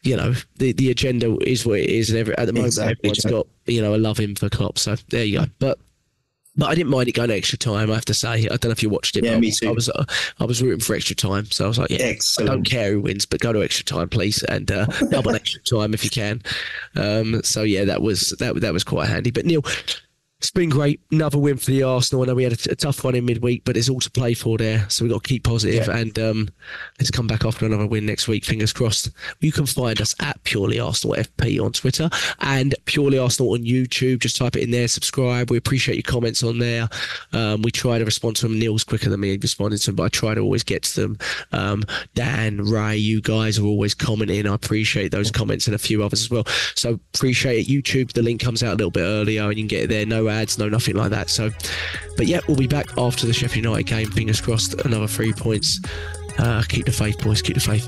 you know, the agenda is what it is, and at the moment everyone's got a love in for Klopp. So there you go. But I didn't mind it going extra time, I have to say. I don't know if you watched it. Yeah, me too. I was rooting for extra time, so I was like, yeah, excellent. I don't care who wins, but go to extra time, please, and double extra time if you can. So yeah, that was quite handy. But Neil, it's been great. Another win for the Arsenal. I know we had a tough one in midweek, but there's all to play for there. So we've got to keep positive and let's come back after another win next week. Fingers crossed. You can find us at Purely Arsenal FP on Twitter and Purely Arsenal on YouTube. Just type it in there, subscribe. We appreciate your comments on there. We try to respond to them. Neil's quicker than me responding to them, but I try to always get to them. Dan, Ray, you guys are always commenting. I appreciate those comments and a few others as well. So appreciate it. YouTube, the link comes out a little bit earlier and you can get it there. No ads, no nothing like that. So, but yeah, we'll be back after the Sheffield United game. Fingers crossed, another 3 points. Keep the faith, boys. Keep the faith.